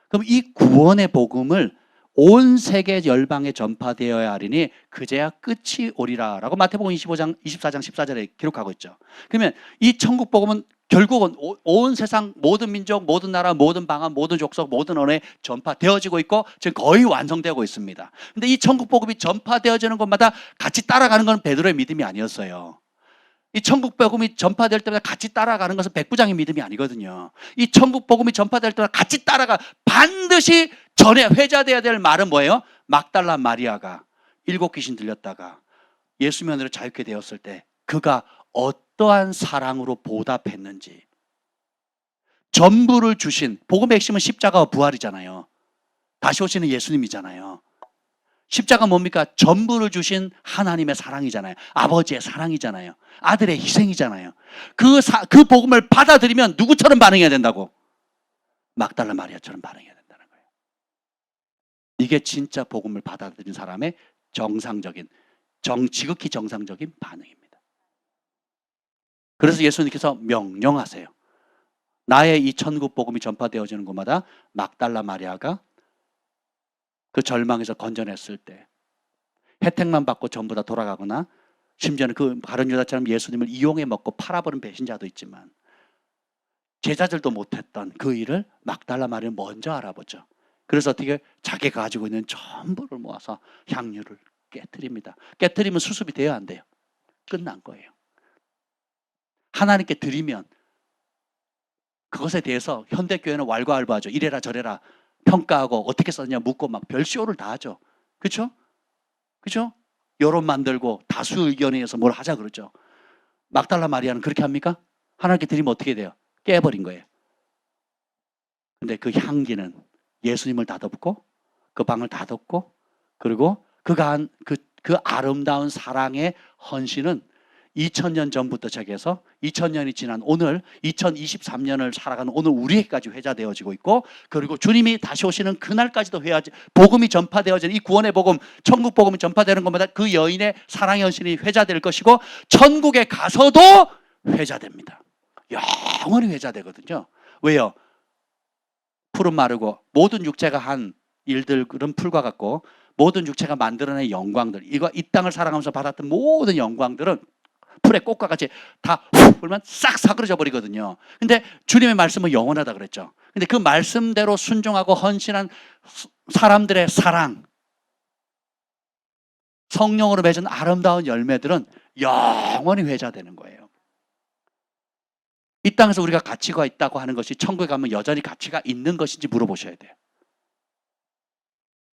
그럼 이 구원의 복음을 온 세계 열방에 전파되어야 하리니 그제야 끝이 오리라 라고 마태복음 24장 14절에 기록하고 있죠. 그러면 이 천국 복음은 결국은 온 세상 모든 민족, 모든 나라, 모든 방언, 모든 족속, 모든 언어에 전파되어지고 있고 지금 거의 완성되고 있습니다. 근데 이 천국 복음이 전파되어지는 곳마다 같이 따라가는 건 베드로의 믿음이 아니었어요. 이 천국 복음이 전파될 때마다 같이 따라가는 것은 백부장의 믿음이 아니거든요. 이 천국 복음이 전파될 때마다 같이 따라가 반드시 전에 회자돼야 될 말은 뭐예요? 막달라 마리아가 7 귀신 들렸다가 예수 면으로 자유케 되었을 때 그가 어떠한 사랑으로 보답했는지, 전부를 주신, 복음의 핵심은 십자가와 부활이잖아요. 다시 오시는 예수님이잖아요. 십자가 뭡니까? 전부를 주신 하나님의 사랑이잖아요. 아버지의 사랑이잖아요. 아들의 희생이잖아요. 그 복음을 받아들이면 누구처럼 반응해야 된다고? 막달라 마리아처럼 반응해야 된다는 거예요. 이게 진짜 복음을 받아들인 사람의 정상적인, 지극히 정상적인 반응입니다. 그래서 예수님께서 명령하세요. 나의 이 천국 복음이 전파되어지는 곳마다 막달라 마리아가 그 절망에서 건져냈을 때 혜택만 받고 전부 다 돌아가거나 심지어는 그 가룟 유다처럼 예수님을 이용해 먹고 팔아버린 배신자도 있지만 제자들도 못했던 그 일을 막달라 마리아는 먼저 알아보죠. 그래서 어떻게 자기가 가지고 있는 전부를 모아서 향유를 깨트립니다. 깨트리면 수습이 돼야 안 돼요. 끝난 거예요. 하나님께 드리면 그것에 대해서 현대교회는 왈가왈부하죠. 이래라 저래라 평가하고 어떻게 썼냐 묻고 막 별쇼를 다 하죠. 그렇죠? 그렇죠? 여론 만들고 다수 의견에 의해서 뭘 하자 그러죠. 막달라 마리아는 그렇게 합니까? 하나님께 드리면 어떻게 돼요? 깨버린 거예요. 근데 그 향기는 예수님을 다 덮고 그 방을 다 덮고 그리고 그가 한 그 아름다운 사랑의 헌신은 2000년 전부터 시작해서 2000년이 지난 오늘 2023년을 살아가는 오늘 우리에게까지 회자되어지고 있고 그리고 주님이 다시 오시는 그날까지도 복음이 전파되어지는 이 구원의 복음, 천국 복음이 전파되는 것마다 그 여인의 사랑의 헌신이 회자될 것이고 천국에 가서도 회자됩니다. 영원히 회자되거든요. 왜요? 풀은 마르고 모든 육체가 한 일들은 풀과 같고 모든 육체가 만들어낸 영광들, 이 땅을 살아가면서 받았던 모든 영광들은 풀의 꽃과 같이 다 훅 불면 싹 사그러져 버리거든요. 근데 주님의 말씀은 영원하다 그랬죠. 근데 그 말씀대로 순종하고 헌신한 사람들의 사랑, 성령으로 맺은 아름다운 열매들은 영원히 회자되는 거예요. 이 땅에서 우리가 가치가 있다고 하는 것이 천국에 가면 여전히 가치가 있는 것인지 물어보셔야 돼요.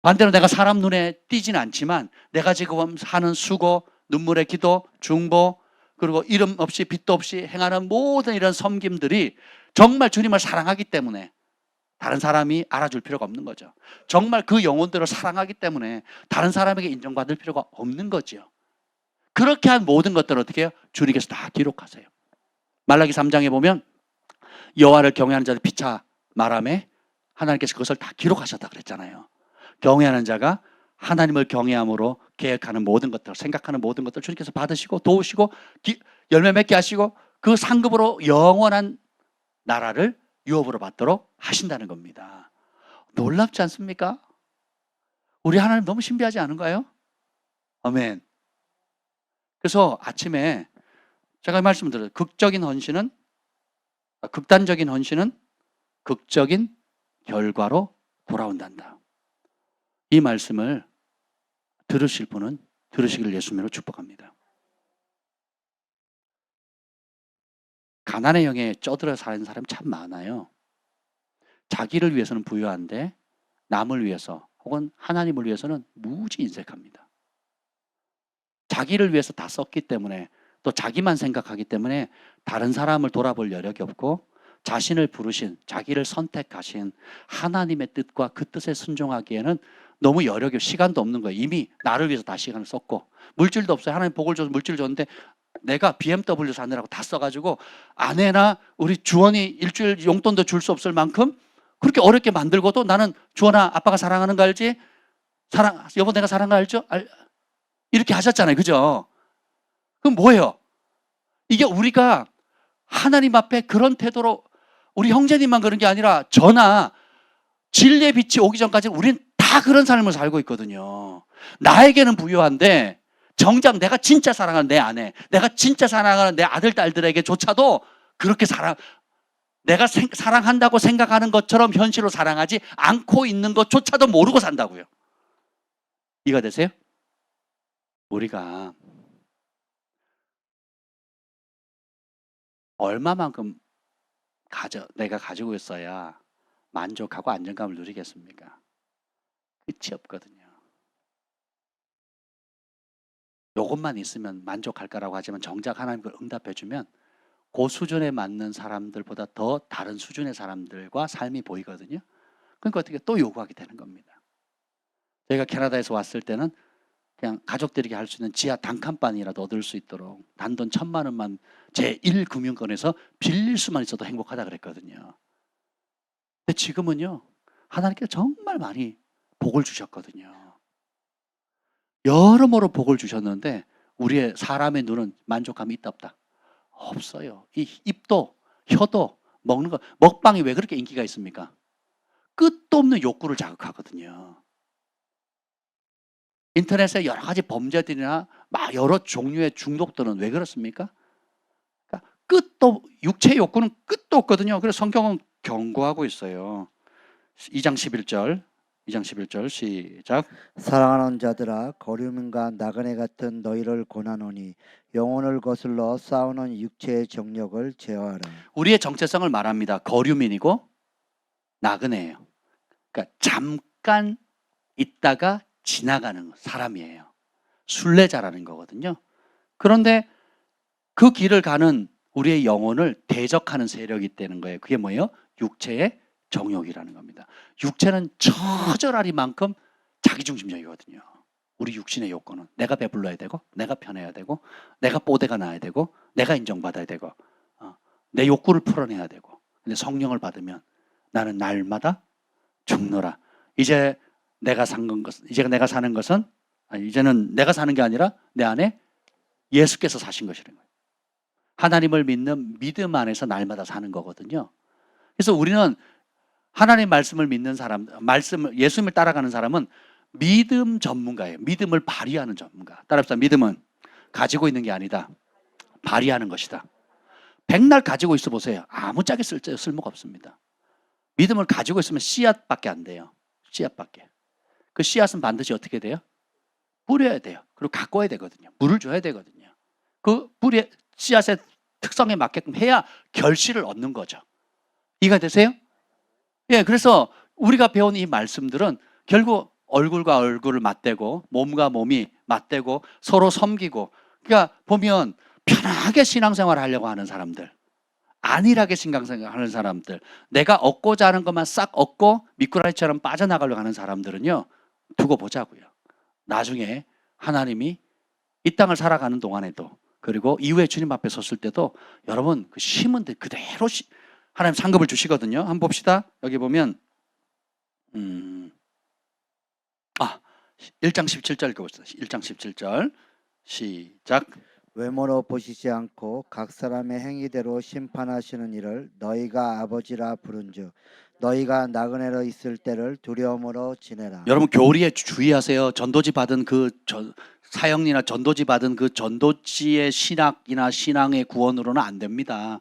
반대로 내가 사람 눈에 띄지는 않지만 내가 지금 하는 수고, 눈물의 기도, 중보, 그리고 이름 없이 빛도 없이 행하는 모든 이런 섬김들이 정말 주님을 사랑하기 때문에 다른 사람이 알아줄 필요가 없는 거죠. 정말 그 영혼들을 사랑하기 때문에 다른 사람에게 인정받을 필요가 없는 거죠. 그렇게 한 모든 것들을 어떻게 해요? 주님께서 다 기록하세요. 말라기 3장에 보면 여호와를 경외하는 자들 피차 말하매 하나님께서 그것을 다 기록하셨다 그랬잖아요. 경외하는 자가 하나님을 경외함으로 계획하는 모든 것들, 생각하는 모든 것들 주님께서 받으시고 도우시고 열매 맺게 하시고 그 상급으로 영원한 나라를 유업으로 받도록 하신다는 겁니다. 놀랍지 않습니까? 우리 하나님 너무 신비하지 않은가요? 아멘. 그래서 아침에 제가 말씀을 드려요. 극단적인 헌신은 극적인 결과로 돌아온단다. 이 말씀을 들으실 분은 들으시기를 예수님으로 축복합니다. 가난의 영에 쩌들어 사는 사람 참 많아요. 자기를 위해서는 부유한데 남을 위해서 혹은 하나님을 위해서는 무지 인색합니다. 자기를 위해서 다 썼기 때문에 또 자기만 생각하기 때문에 다른 사람을 돌아볼 여력이 없고 자신을 부르신, 자기를 선택하신 하나님의 뜻과 그 뜻에 순종하기에는 너무 여력이, 시간도 없는 거예요. 이미 나를 위해서 다 시간을 썼고 물질도 없어요. 하나님 복을 줘서 물질을 줬는데 내가 BMW 사느라고 다 써가지고 아내나 우리 주원이 일주일 용돈도 줄 수 없을 만큼 그렇게 어렵게 만들고도 나는 주원아 아빠가 사랑하는 거 알지? 여보 내가 사랑하는 거 알죠? 이렇게 하셨잖아요. 그죠? 그럼 뭐예요? 이게 우리가 하나님 앞에 그런 태도로 우리 형제님만 그런 게 아니라 저나 진리의 빛이 오기 전까지는 우리는 다 그런 삶을 살고 있거든요. 나에게는 부유한데 정작 내가 진짜 사랑하는 내 아내, 내가 진짜 사랑하는 내 아들, 딸들에게조차도 그렇게 내가 사랑한다고 생각하는 것처럼 현실로 사랑하지 않고 있는 것조차도 모르고 산다고요. 이해가 되세요? 우리가 얼마만큼 내가 가지고 있어야 만족하고 안정감을 누리겠습니까? 끝이 없거든요. 요것만 있으면 만족할까라고 하지만 정작 하나님 그걸 응답해주면 그 수준에 맞는 사람들보다 더 다른 수준의 사람들과 삶이 보이거든요. 그러니까 어떻게 또 요구하게 되는 겁니다. 저희가 캐나다에서 왔을 때는 그냥 가족들에게 할 수 있는 지하 단칸방이라도 얻을 수 있도록 단돈 1,000만 원만 제1금융권에서 빌릴 수만 있어도 행복하다 그랬거든요. 근데 지금은요, 하나님께서 정말 많이 복을 주셨거든요. 여러모로 복을 주셨는데 우리의 사람의 눈은 만족감이 있다 없다? 없어요. 이 입도 혀도 먹는 거, 먹방이 왜 그렇게 인기가 있습니까? 끝도 없는 욕구를 자극하거든요. 인터넷에 여러 가지 범죄들이나 막 여러 종류의 중독들은 왜 그렇습니까? 그러니까 육체 욕구는 끝도 없거든요. 그래서 성경은 경고하고 있어요. 2장 11절 시작. 사랑하는 자들아 거류민과 나그네 같은 너희를 권하노니 영혼을 거슬러 싸우는 육체의 정력을 제어하라. 우리의 정체성을 말합니다. 거류민이고 나그네예요. 그러니까 잠깐 있다가 지나가는 사람이에요. 순례자라는 거거든요. 그런데 그 길을 가는 우리의 영혼을 대적하는 세력이 있다는 거예요. 그게 뭐예요? 육체의 정욕이라는 겁니다. 육체는 처절하리만큼 자기중심적이거든요. 우리 육신의 욕구는 내가 배불러야 되고 내가 편해야 되고 내가 뽀대가 나야 되고 내가 인정받아야 되고 내 욕구를 풀어내야 되고. 근데 성령을 받으면 나는 날마다 죽노라. 이제는 내가 사는 것은 이제는 내가 사는 게 아니라 내 안에 예수께서 사신 것이라는 거예요. 하나님을 믿는 믿음 안에서 날마다 사는 거거든요. 그래서 우리는 하나님 말씀을 믿는 사람, 예수님을 따라가는 사람은 믿음 전문가예요. 믿음을 발휘하는 전문가. 따라합시다. 믿음은 가지고 있는 게 아니다. 발휘하는 것이다. 백날 가지고 있어 보세요. 아무짝에 쓸모가 없습니다. 믿음을 가지고 있으면 씨앗밖에 안 돼요. 씨앗밖에. 그 씨앗은 반드시 어떻게 돼요? 뿌려야 돼요. 그리고 가꿔야 되거든요. 물을 줘야 되거든요. 그 씨앗의 특성에 맞게끔 해야 결실을 얻는 거죠. 이해가 되세요? 예, 그래서 우리가 배운 이 말씀들은 결국 얼굴과 얼굴을 맞대고 몸과 몸이 맞대고 서로 섬기고, 그러니까 보면 편하게 신앙생활을 하려고 하는 사람들, 안일하게 신앙생활을 하는 사람들, 내가 얻고자 하는 것만 싹 얻고 미꾸라지처럼 빠져나가려고 하는 사람들은요, 두고 보자고요. 나중에 하나님이 이 땅을 살아가는 동안에도, 그리고 이후에 주님 앞에 섰을 때도 여러분 그 심은 데 그대로 하나님 상급을 주시거든요. 한번 봅시다. 여기 보면 1장 17절 읽어봅시다. 1장 17절 시작. 외모로 보시지 않고 각 사람의 행위대로 심판하시는 이를 너희가 아버지라 부른즉 너희가 나그네로 있을 때를 두려움으로 지내라. 여러분 교리에 주의하세요. 전도지 받은 사형리나 전도지 받은 그 전도지의 신학이나 신앙의 구원으로는 안 됩니다.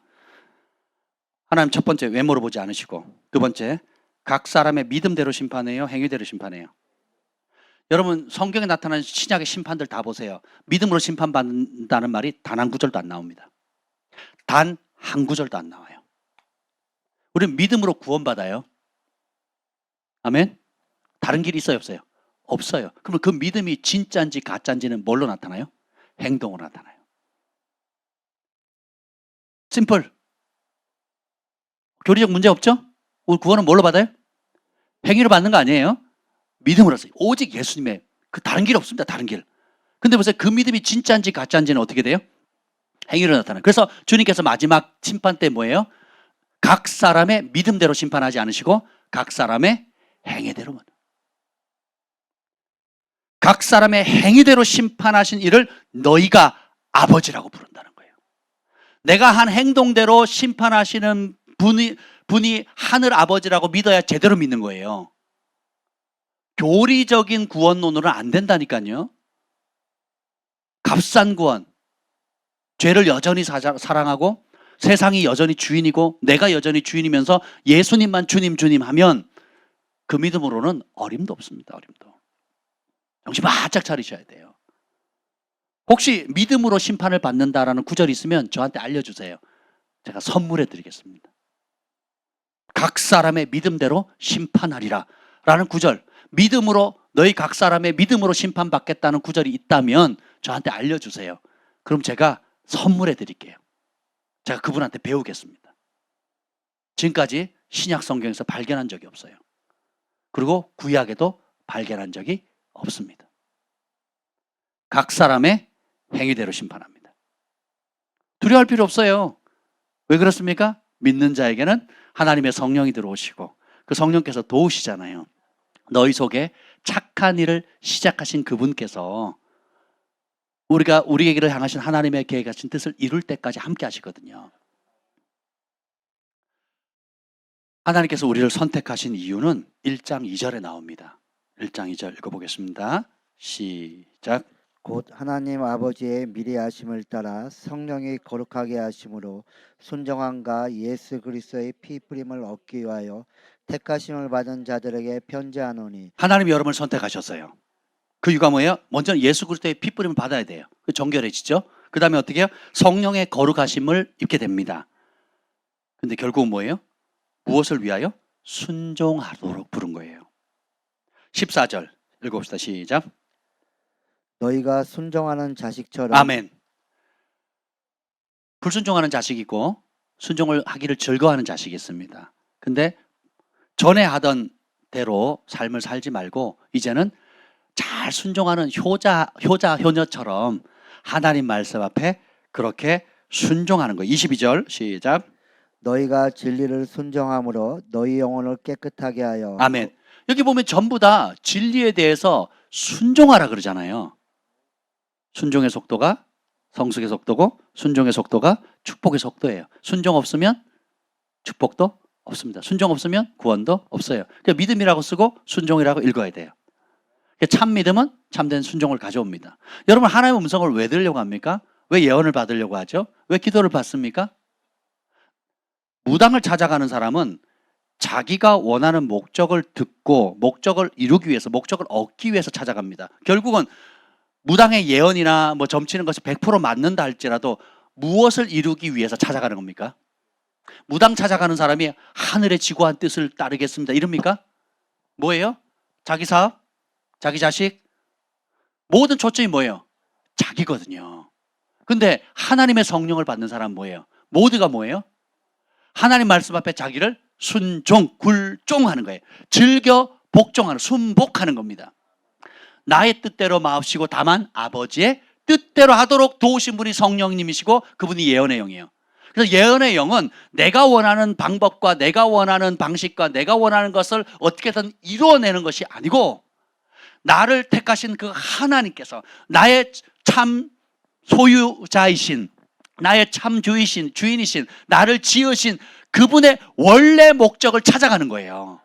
하나님 첫 번째 외모로 보지 않으시고, 두 번째 각 사람의 믿음대로 심판해요, 행위대로 심판해요. 여러분 성경에 나타나는 신약의 심판들 다 보세요. 믿음으로 심판받는다는 말이 단 한 구절도 안 나옵니다. 단 한 구절도 안 나와요. 우리는 믿음으로 구원받아요. 아멘. 다른 길이 있어요, 없어요? 없어요. 그러면 그 믿음이 진짜인지 가짜인지는 뭘로 나타나요? 행동으로 나타나요. 심플. 교리적 문제 없죠? 우리 구원은 뭘로 받아요? 행위로 받는 거 아니에요? 믿음으로서. 오직 예수님의 그 다른 길 없습니다. 다른 길. 근데 보세요. 그 믿음이 진짜인지 가짜인지는 어떻게 돼요? 행위로 나타나요. 그래서 주님께서 마지막 심판 때 뭐예요? 각 사람의 믿음대로 심판하지 않으시고 각 사람의 행위대로만. 각 사람의 행위대로 심판하신 이를 너희가 아버지라고 부른다는 거예요. 내가 한 행동대로 심판하시는 분이 하늘 아버지라고 믿어야 제대로 믿는 거예요. 교리적인 구원론으로는 안 된다니까요. 값싼 구원, 죄를 여전히 사랑하고 세상이 여전히 주인이고 내가 여전히 주인이면서 예수님만 주님 주님 하면 그 믿음으로는 어림도 없습니다. 어림도. 정신 바짝 차리셔야 돼요. 혹시 믿음으로 심판을 받는다라는 구절이 있으면 저한테 알려주세요. 제가 선물해 드리겠습니다. 각 사람의 믿음대로 심판하리라 라는 구절, 믿음으로 너희 각 사람의 믿음으로 심판받겠다는 구절이 있다면 저한테 알려주세요. 그럼 제가 선물해 드릴게요. 제가 그분한테 배우겠습니다. 지금까지 신약 성경에서 발견한 적이 없어요. 그리고 구약에도 발견한 적이 없습니다. 각 사람의 행위대로 심판합니다. 두려워할 필요 없어요. 왜 그렇습니까? 믿는 자에게는 하나님의 성령이 들어오시고 그 성령께서 도우시잖아요. 너희 속에 착한 일을 시작하신 그분께서 우리에게를 향하신 하나님의 계획하신 뜻을 이룰 때까지 함께 하시거든요. 하나님께서 우리를 선택하신 이유는 1장 2절에 나옵니다. 1장 2절 읽어보겠습니다. 시작. 곧 하나님 아버지의 미리하심을 따라 성령이 거룩하게 하심으로 순정함과 예수 그리스도의 피 뿌림을 얻기 위하여 택하심을 받은 자들에게 편지하노니. 하나님이 여러분을 선택하셨어요. 그 이유가 뭐예요? 먼저 예수 그리스도의 피 뿌림을 받아야 돼요. 그 정결해지죠. 그 다음에 어떻게 해요? 성령의 거룩하심을 입게 됩니다. 근데 결국은 뭐예요? 무엇을 위하여? 순종하도록 부른 거예요. 14절 읽어봅시다. 시작. 너희가 순종하는 자식처럼. 아멘. 불순종하는 자식이 있고 순종을 하기를 즐거워하는 자식이 있습니다. 근데 전에 하던 대로 삶을 살지 말고 이제는 잘 순종하는 효녀처럼 하나님 말씀 앞에 그렇게 순종하는 거예요. 22절 시작. 너희가 진리를 순종함으로 너희 영혼을 깨끗하게 하여. 아멘. 여기 보면 전부 다 진리에 대해서 순종하라 그러잖아요. 순종의 속도가 성숙의 속도고 순종의 속도가 축복의 속도예요. 순종 없으면 축복도 없습니다. 순종 없으면 구원도 없어요. 그러니까 믿음이라고 쓰고 순종이라고 읽어야 돼요. 참 믿음은 참된 순종을 가져옵니다. 여러분 하나님의 음성을 왜 들으려고 합니까? 왜 예언을 받으려고 하죠? 왜 기도를 받습니까? 무당을 찾아가는 사람은 자기가 원하는 목적을 듣고 목적을 이루기 위해서 목적을 얻기 위해서 찾아갑니다. 결국은 무당의 예언이나 뭐 점치는 것이 100% 맞는다 할지라도 무엇을 이루기 위해서 찾아가는 겁니까? 무당 찾아가는 사람이 하늘의 지고한 뜻을 따르겠습니다 이럽니까? 뭐예요? 자기 사업? 자기 자식? 모든 초점이 뭐예요? 자기거든요. 근데 하나님의 성령을 받는 사람은 뭐예요? 모두가 뭐예요? 하나님 말씀 앞에 자기를 순종, 굴종하는 거예요. 즐겨 복종하는, 순복하는 겁니다. 나의 뜻대로 마옵시고 다만 아버지의 뜻대로 하도록 도우신 분이 성령님이시고 그분이 예언의 영이에요. 그래서 예언의 영은 내가 원하는 방법과 내가 원하는 방식과 내가 원하는 것을 어떻게든 이루어내는 것이 아니고 나를 택하신 그 하나님께서 나의 참 소유자이신 나의 참 주인이신 나를 지으신 그분의 원래 목적을 찾아가는 거예요.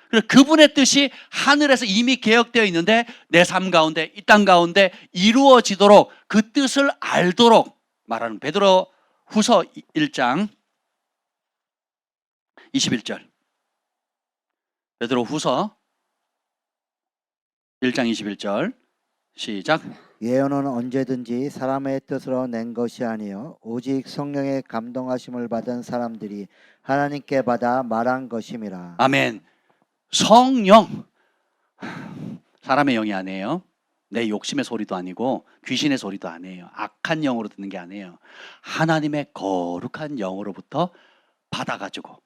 그래서 그분의 뜻이 하늘에서 이미 계획되어 있는데 내 삶 가운데 이 땅 가운데 이루어지도록 그 뜻을 알도록 말하는 베드로 후서 1장 21절. 베드로 후서 1장 21절 시작. 예언은 언제든지 사람의 뜻으로 낸 것이 아니요 오직 성령의 감동하심을 받은 사람들이 하나님께 받아 말한 것임이라. 아멘. 성령, 사람의 영이 아니에요. 내 욕심의 소리도 아니고 귀신의 소리도 아니에요. 악한 영으로 듣는 게 아니에요. 하나님의 거룩한 영으로부터 받아가지고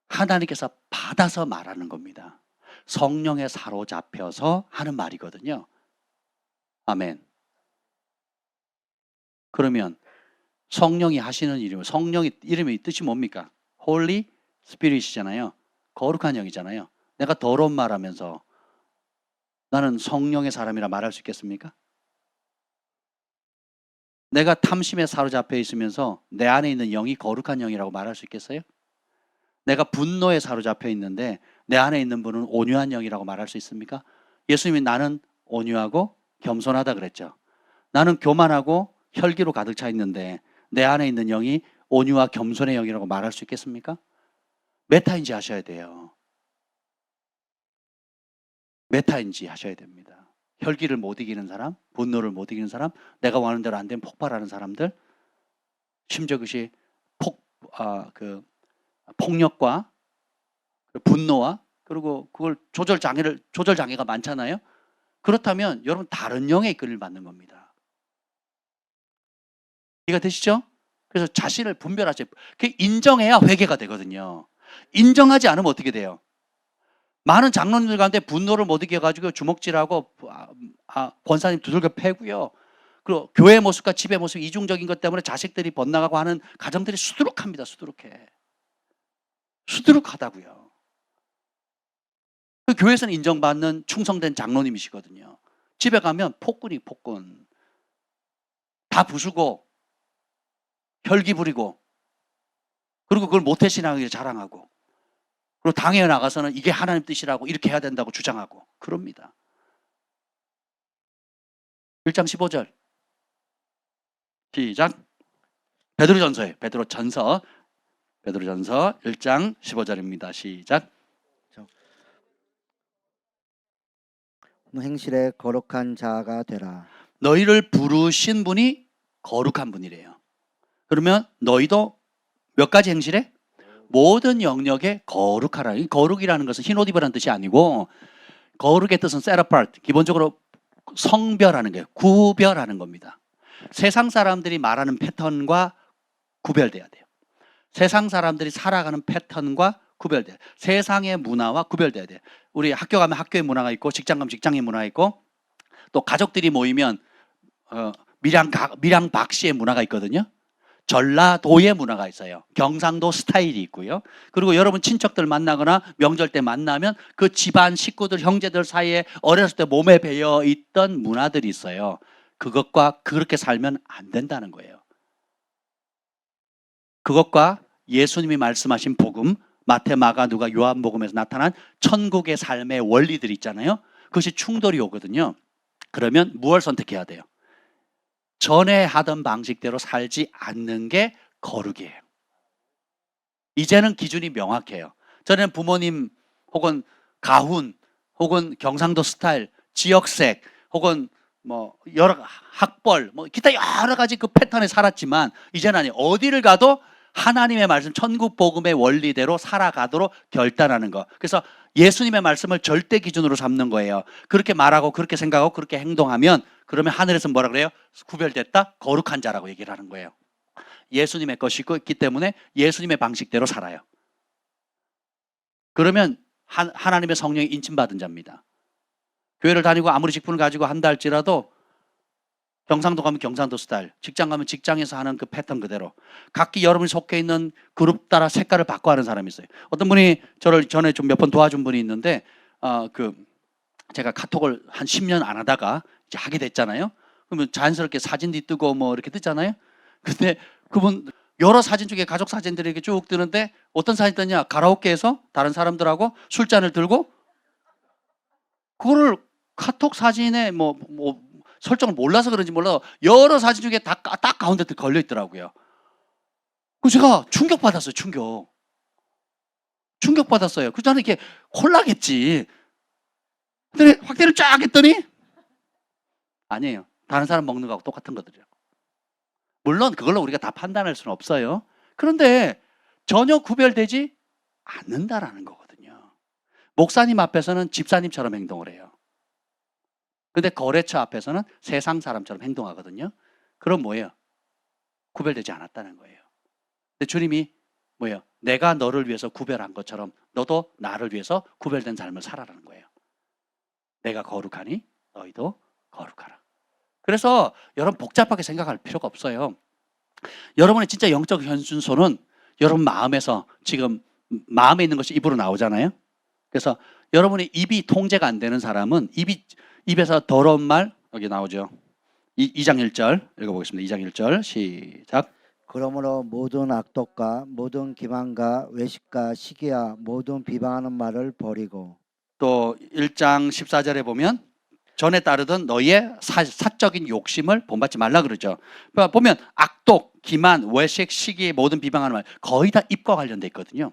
하나님께서 받아서 말하는 겁니다. 성령에 사로잡혀서 하는 말이거든요. 아멘. 그러면 성령이 하시는 일이면 성령의 이름의 뜻이 뭡니까? Holy Spirit이잖아요. 거룩한 영이잖아요. 내가 더러운 말하면서 나는 성령의 사람이라 말할 수 있겠습니까? 내가 탐심에 사로잡혀 있으면서 내 안에 있는 영이 거룩한 영이라고 말할 수 있겠어요? 내가 분노에 사로잡혀 있는데 내 안에 있는 분은 온유한 영이라고 말할 수 있습니까? 예수님이 나는 온유하고 겸손하다 그랬죠. 나는 교만하고 혈기로 가득 차 있는데 내 안에 있는 영이 온유와 겸손의 영이라고 말할 수 있겠습니까? 메타인지 하셔야 돼요. 메타인지 하셔야 됩니다. 혈기를 못 이기는 사람, 분노를 못 이기는 사람, 내가 원하는 대로 안 되면 폭발하는 사람들, 심지어 그것이 폭력과 분노와 그리고 그걸 조절 장애가 많잖아요. 그렇다면 여러분 다른 영에 이끌림 받는 겁니다. 이해가 되시죠? 그래서 자신을 분별하세요. 그 인정해야 회개가 되거든요. 인정하지 않으면 어떻게 돼요? 많은 장로님들 가운데 분노를 못 이겨가지고 주먹질하고 권사님 두들겨 패고요. 그리고 교회 모습과 집의 모습 이중적인 것 때문에 자식들이 번나가고 하는 가정들이 수두룩합니다. 수두룩해. 수두룩하다고요. 그 교회에서는 인정받는 충성된 장로님이시거든요. 집에 가면 폭군. 다 부수고 혈기 부리고 그리고 그걸 모태신앙을 자랑하고 그리고 당에 나가서는 이게 하나님 뜻이라고 이렇게 해야 된다고 주장하고 그럽니다. 1장 15절 시작. 베드로전서 1장 15절입니다. 시작. 행실에 거룩한 자가 되라. 너희를 부르신 분이 거룩한 분이래요. 그러면 너희도 몇 가지 행실에? 모든 영역에 거룩하라. 이 거룩이라는 것은 흰 옷 입으라는 뜻이 아니고 거룩의 뜻은 set apart, 기본적으로 성별하는 거예요. 구별하는 겁니다. 세상 사람들이 말하는 패턴과 구별돼야 돼요. 세상 사람들이 살아가는 패턴과 구별돼요. 세상의 문화와 구별돼야 돼요. 우리 학교 가면 학교의 문화가 있고 직장 가면 직장의 문화가 있고 또 가족들이 모이면 밀양박씨의 문화가 있거든요. 전라도의 문화가 있어요. 경상도 스타일이 있고요. 그리고 여러분 친척들 만나거나 명절 때 만나면 그 집안 식구들, 형제들 사이에 어렸을 때 몸에 배어 있던 문화들이 있어요. 그것과 그렇게 살면 안 된다는 거예요. 그것과 예수님이 말씀하신 복음, 마태, 마가, 누가, 요한복음에서 나타난 천국의 삶의 원리들이 있잖아요. 그것이 충돌이 오거든요. 그러면 무엇을 선택해야 돼요? 전에 하던 방식대로 살지 않는 게 거룩이에요. 이제는 기준이 명확해요. 전에는 부모님 혹은 가훈 혹은 경상도 스타일, 지역색 혹은 뭐 여러 학벌 뭐 기타 여러 가지 그 패턴에 살았지만 이제는 아니에요. 어디를 가도 하나님의 말씀, 천국 복음의 원리대로 살아가도록 결단하는 거. 그래서 예수님의 말씀을 절대 기준으로 삼는 거예요. 그렇게 말하고 그렇게 생각하고 그렇게 행동하면 그러면 하늘에서 뭐라 그래요? 구별됐다? 거룩한 자라고 얘기를 하는 거예요. 예수님의 것이고 있기 때문에 예수님의 방식대로 살아요. 그러면 하나님의 성령이 인침받은 자입니다. 교회를 다니고 아무리 직분을 가지고 한다 할지라도 경상도 가면 경상도 스타일, 직장 가면 직장에서 하는 그 패턴 그대로 각기 여러분이 속해 있는 그룹 따라 색깔을 바꿔 하는 사람이 있어요. 어떤 분이 저를 전에 좀 몇 번 도와준 분이 있는데 제가 카톡을 한 10년 안 하다가 이제 하게 됐잖아요. 그러면 자연스럽게 사진도 뜨고 뭐 이렇게 뜨잖아요. 근데 그분 여러 사진 중에 가족 사진들이 이렇게 쭉 뜨는데 어떤 사진 뜨냐? 가라오케에서 다른 사람들하고 술잔을 들고 그거를 카톡 사진에 뭐 설정을 몰라서 그런지 몰라도 여러 사진 중에 딱 가운데 걸려 있더라고요. 그래서 제가 충격받았어요. 충격받았어요. 그래서 저는 이렇게 홀라겠지. 근데 확대를 쫙 했더니 아니에요. 다른 사람 먹는 거하고 똑같은 거더라고요. 물론 그걸로 우리가 다 판단할 수는 없어요. 그런데 전혀 구별되지 않는다라는 거거든요. 목사님 앞에서는 집사님처럼 행동을 해요. 근데 거래처 앞에서는 세상 사람처럼 행동하거든요. 그럼 뭐예요? 구별되지 않았다는 거예요. 근데 주님이 뭐예요? 내가 너를 위해서 구별한 것처럼 너도 나를 위해서 구별된 삶을 살아라는 거예요. 내가 거룩하니 너희도 거룩하라. 그래서 여러분 복잡하게 생각할 필요가 없어요. 여러분의 진짜 영적 현준소는 여러분 마음에서 지금 마음에 있는 것이 입으로 나오잖아요. 그래서 여러분의 입이 통제가 안 되는 사람은 입에서 더러운 말 여기 나오죠. 2장 1절 읽어보겠습니다. 2장 1절 시작. 그러므로 모든 악독과 모든 기만과 외식과 시기와 모든 비방하는 말을 버리고 또 1장 14절에 보면 전에 따르던 너희의 사적인 욕심을 본받지 말라 그러죠. 그러니까 보면 악독, 기만, 외식, 시기 모든 비방하는 말 거의 다 입과 관련돼 있거든요.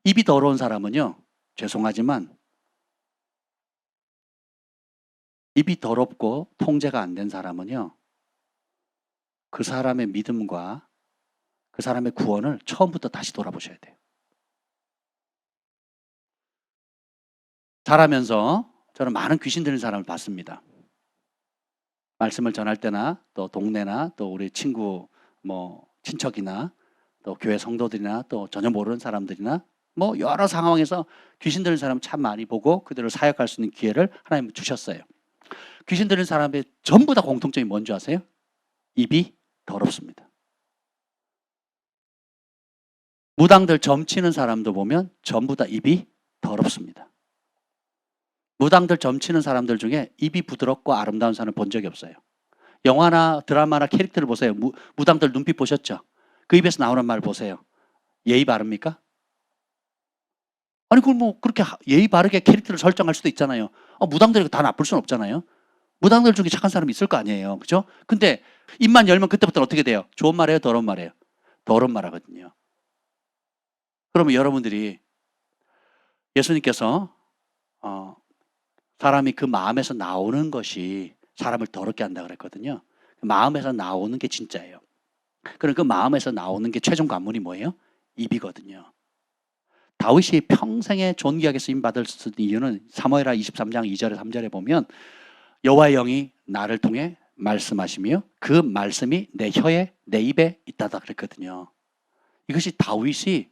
입이 더러운 사람은요, 죄송하지만 입이 더럽고 통제가 안 된 사람은요, 그 사람의 믿음과 그 사람의 구원을 처음부터 다시 돌아보셔야 돼요. 자라면서 저는 많은 귀신 들린 사람을 봤습니다. 말씀을 전할 때나 또 동네나 또 우리 친구 친척이나 또 교회 성도들이나 또 전혀 모르는 사람들이나 여러 상황에서 귀신 들린 사람 참 많이 보고 그들을 사역할 수 있는 기회를 하나님 주셨어요. 귀신 들린 사람의 전부 다 공통점이 뭔지 아세요? 입이 더럽습니다. 무당들 점치는 사람도 보면 전부 다 입이 더럽습니다. 무당들 점치는 사람들 중에 입이 부드럽고 아름다운 사람을 본 적이 없어요. 영화나 드라마나 캐릭터를 보세요. 무당들 눈빛 보셨죠? 그 입에서 나오는 말 보세요. 예의 바릅니까? 아니 그걸 그렇게 예의 바르게 캐릭터를 설정할 수도 있잖아요. 무당들이 다 나쁠 수는 없잖아요. 무당들 중에 착한 사람이 있을 거 아니에요. 그죠? 근데 입만 열면 그때부터는 어떻게 돼요? 좋은 말이에요? 더러운 말이에요? 더러운 말 하거든요. 그러면 여러분들이 예수님께서 사람이 그 마음에서 나오는 것이 사람을 더럽게 한다 그랬거든요. 마음에서 나오는 게 진짜예요. 그럼 그 마음에서 나오는 게 최종 관문이 뭐예요? 입이거든요. 다윗이 평생에 존귀하게 쓰임받을 이유는 사무엘하 23장 2절에 3절에 보면 여호와의 영이 나를 통해 말씀하시며 그 말씀이 내 혀에 내 입에 있다다 그랬거든요. 이것이 다윗이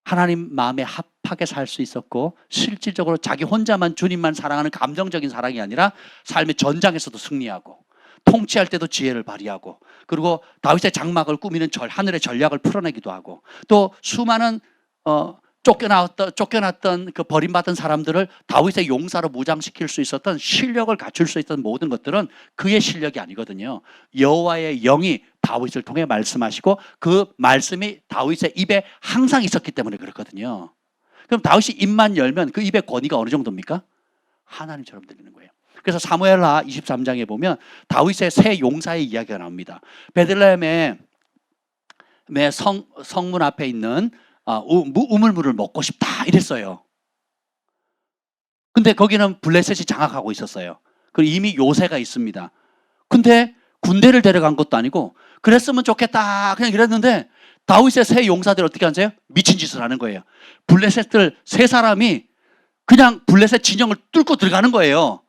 하나님 마음에 합하게 살 수 있었고 실질적으로 자기 혼자만 주님만 사랑하는 감정적인 사랑이 아니라 삶의 전장에서도 승리하고 통치할 때도 지혜를 발휘하고 그리고 다윗의 장막을 꾸미는 하늘의 전략을 풀어내기도 하고 또 수많은 쫓겨났던 그 버림받은 사람들을 다윗의 용사로 무장시킬 수 있었던 실력을 갖출 수 있었던 모든 것들은 그의 실력이 아니거든요. 여호와의 영이 다윗을 통해 말씀하시고 그 말씀이 다윗의 입에 항상 있었기 때문에 그렇거든요. 그럼 다윗이 입만 열면 그 입의 권위가 어느 정도입니까? 하나님처럼 들리는 거예요. 그래서 사무엘하 23장에 보면 다윗의 세 용사의 이야기가 나옵니다. 베들레헴의 성문 앞에 있는 우물물을 먹고 싶다 이랬어요. 근데 거기는 블레셋이 장악하고 있었어요. 그리고 이미 요새가 있습니다. 근데 군대를 데려간 것도 아니고 그랬으면 좋겠다 그냥 이랬는데 다윗의 세 용사들이 어떻게 하세요? 미친 짓을 하는 거예요. 블레셋들 세 사람이 그냥 블레셋 진영을 뚫고 들어가는 거예요.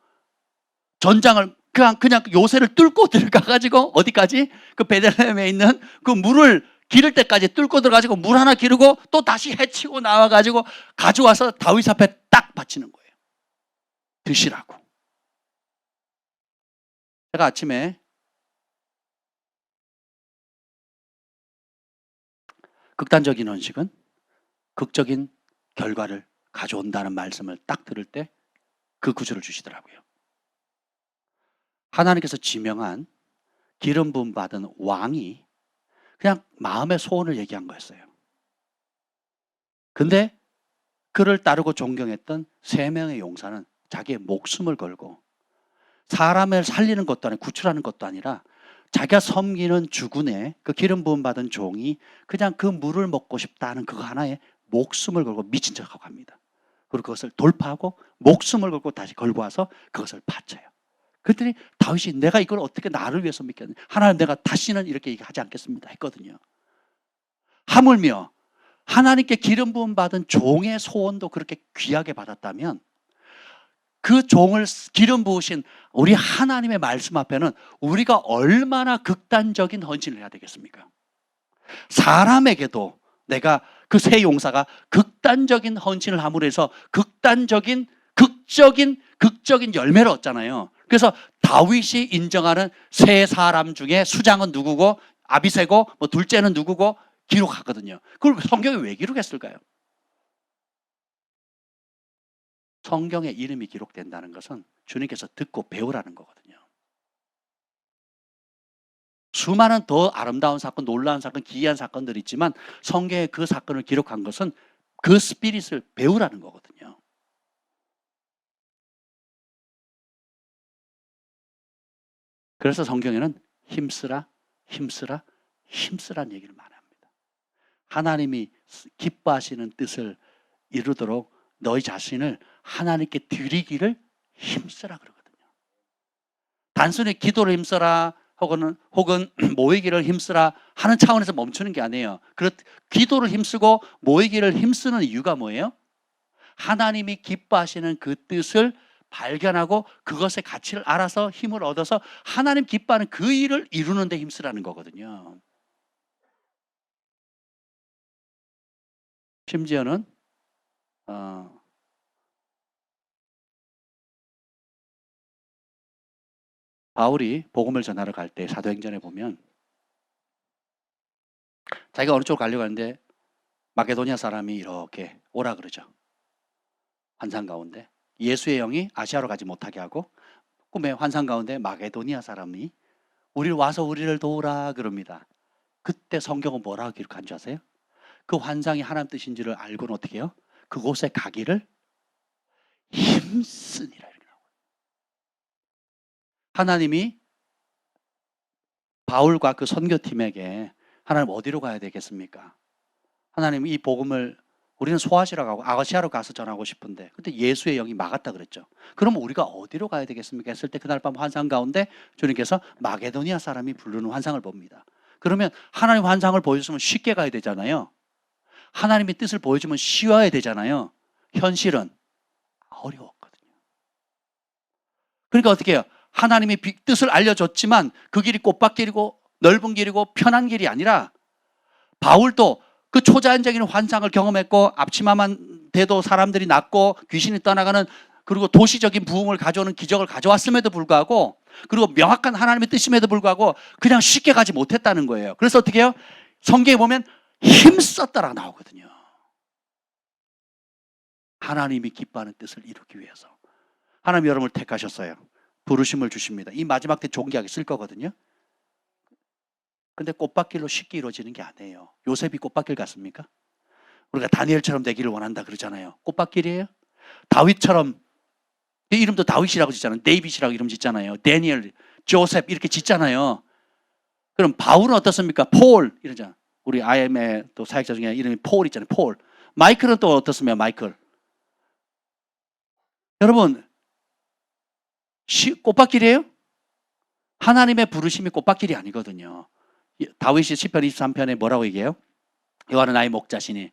전장을 그냥 요새를 뚫고 들어가가지고 어디까지? 그 베들레헴에 있는 그 물을 기를 때까지 뚫고 들어가지고 물 하나 기르고 또 다시 해치고 나와가지고 가져와서 다윗 앞에 딱 바치는 거예요. 드시라고. 제가 아침에 극단적인 헌식은 극적인 결과를 가져온다는 말씀을 딱 들을 때 그 구절을 주시더라고요. 하나님께서 지명한 기름 부음 받은 왕이 그냥 마음의 소원을 얘기한 거였어요. 근데 그를 따르고 존경했던 세 명의 용사는 자기의 목숨을 걸고 사람을 살리는 것도 아니고 구출하는 것도 아니라 자기가 섬기는 주군의 그 기름 부음 받은 종이 그냥 그 물을 먹고 싶다는 그거 하나에 목숨을 걸고 미친 척하고 합니다. 그리고 그것을 돌파하고 목숨을 걸고 다시 걸고 와서 그것을 바쳐요. 그랬더니 다윗이 내가 이걸 어떻게 나를 위해서 믿겠냐. 하나님 내가 다시는 이렇게 얘기하지 않겠습니다 했거든요. 하물며 하나님께 기름 부음 받은 종의 소원도 그렇게 귀하게 받았다면 그 종을 기름 부으신 우리 하나님의 말씀 앞에는 우리가 얼마나 극단적인 헌신을 해야 되겠습니까? 사람에게도 내가 그 세 용사가 극단적인 헌신을 함으로 해서 극적인 열매를 얻잖아요. 그래서 다윗이 인정하는 세 사람 중에 수장은 누구고 아비새고 둘째는 누구고 기록하거든요. 그걸 성경에 왜 기록했을까요? 성경에 이름이 기록된다는 것은 주님께서 듣고 배우라는 거거든요. 수많은 더 아름다운 사건, 놀라운 사건, 기이한 사건들이 있지만 성경에 그 사건을 기록한 것은 그 스피릿을 배우라는 거거든요. 그래서 성경에는 힘쓰라, 힘쓰라, 힘쓰라는 얘기를 많이 합니다. 하나님이 기뻐하시는 뜻을 이루도록 너희 자신을 하나님께 드리기를 힘쓰라 그러거든요. 단순히 기도를 힘쓰라 혹은 모이기를 힘쓰라 하는 차원에서 멈추는 게 아니에요. 기도를 힘쓰고 모이기를 힘쓰는 이유가 뭐예요? 하나님이 기뻐하시는 그 뜻을 발견하고 그것의 가치를 알아서 힘을 얻어서 하나님 기뻐하는 그 일을 이루는 데 힘쓰라는 거거든요. 심지어는 바울이 복음을 전하러 갈 때 사도행전에 보면 자기가 어느 쪽으로 가려고 하는데 마게도니아 사람이 이렇게 오라 그러죠. 환상 가운데 예수의 영이 아시아로 가지 못하게 하고 꿈의 환상 가운데 마게도니아 사람이 우리를 도우라 그럽니다. 그때 성경은 뭐라고 기록한 줄 아세요? 그 환상이 하나님 뜻인 줄을 알고는 어떻게 해요? 그곳에 가기를 힘쓰니라. 하나님이 바울과 그 선교팀에게 하나님 어디로 가야 되겠습니까? 하나님 이 복음을 우리는 소아시아로 가고 아시아로 가서 전하고 싶은데 그때 예수의 영이 막았다 그랬죠. 그럼 우리가 어디로 가야 되겠습니까? 했을 때 그날 밤 환상 가운데 주님께서 마게도니아 사람이 부르는 환상을 봅니다. 그러면 하나님 환상을 보여주면 쉽게 가야 되잖아요. 하나님의 뜻을 보여주면 쉬워야 되잖아요. 현실은 어려웠거든요. 그러니까 어떻게 해요? 하나님이 뜻을 알려줬지만 그 길이 꽃밭길이고 넓은 길이고 편한 길이 아니라 바울도 그 초자연적인 환상을 경험했고 앞치마만 대도 사람들이 낫고 귀신이 떠나가는 그리고 도시적인 부흥을 가져오는 기적을 가져왔음에도 불구하고 그리고 명확한 하나님의 뜻임에도 불구하고 그냥 쉽게 가지 못했다는 거예요. 그래서 어떻게 해요? 성경에 보면 힘썼다라고 나오거든요. 하나님이 기뻐하는 뜻을 이루기 위해서 하나님 여러분을 택하셨어요. 부르심을 주십니다. 이 마지막 때 종기하게 쓸 거거든요. 근데 꽃밭길로 쉽게 이루어지는 게 아니에요. 요셉이 꽃밭길 갔습니까? 우리가 다니엘처럼 되기를 원한다 그러잖아요. 꽃밭길이에요? 다윗처럼 이름도 다윗이라고 짓잖아요. 데이빗이라고 이름 짓잖아요. 데니엘, 조셉 이렇게 짓잖아요. 그럼 바울은 어떻습니까? 폴 이러잖아. 우리 IM의 또 사역자 중에 이름이 폴 있잖아요. 폴. 마이클은 또 어떻습니까? 마이클. 여러분 꽃밭길이에요? 하나님의 부르심이 꽃밭길이 아니거든요. 다윗이 시편 23편에 뭐라고 얘기해요? 여호와는 나의 목자시니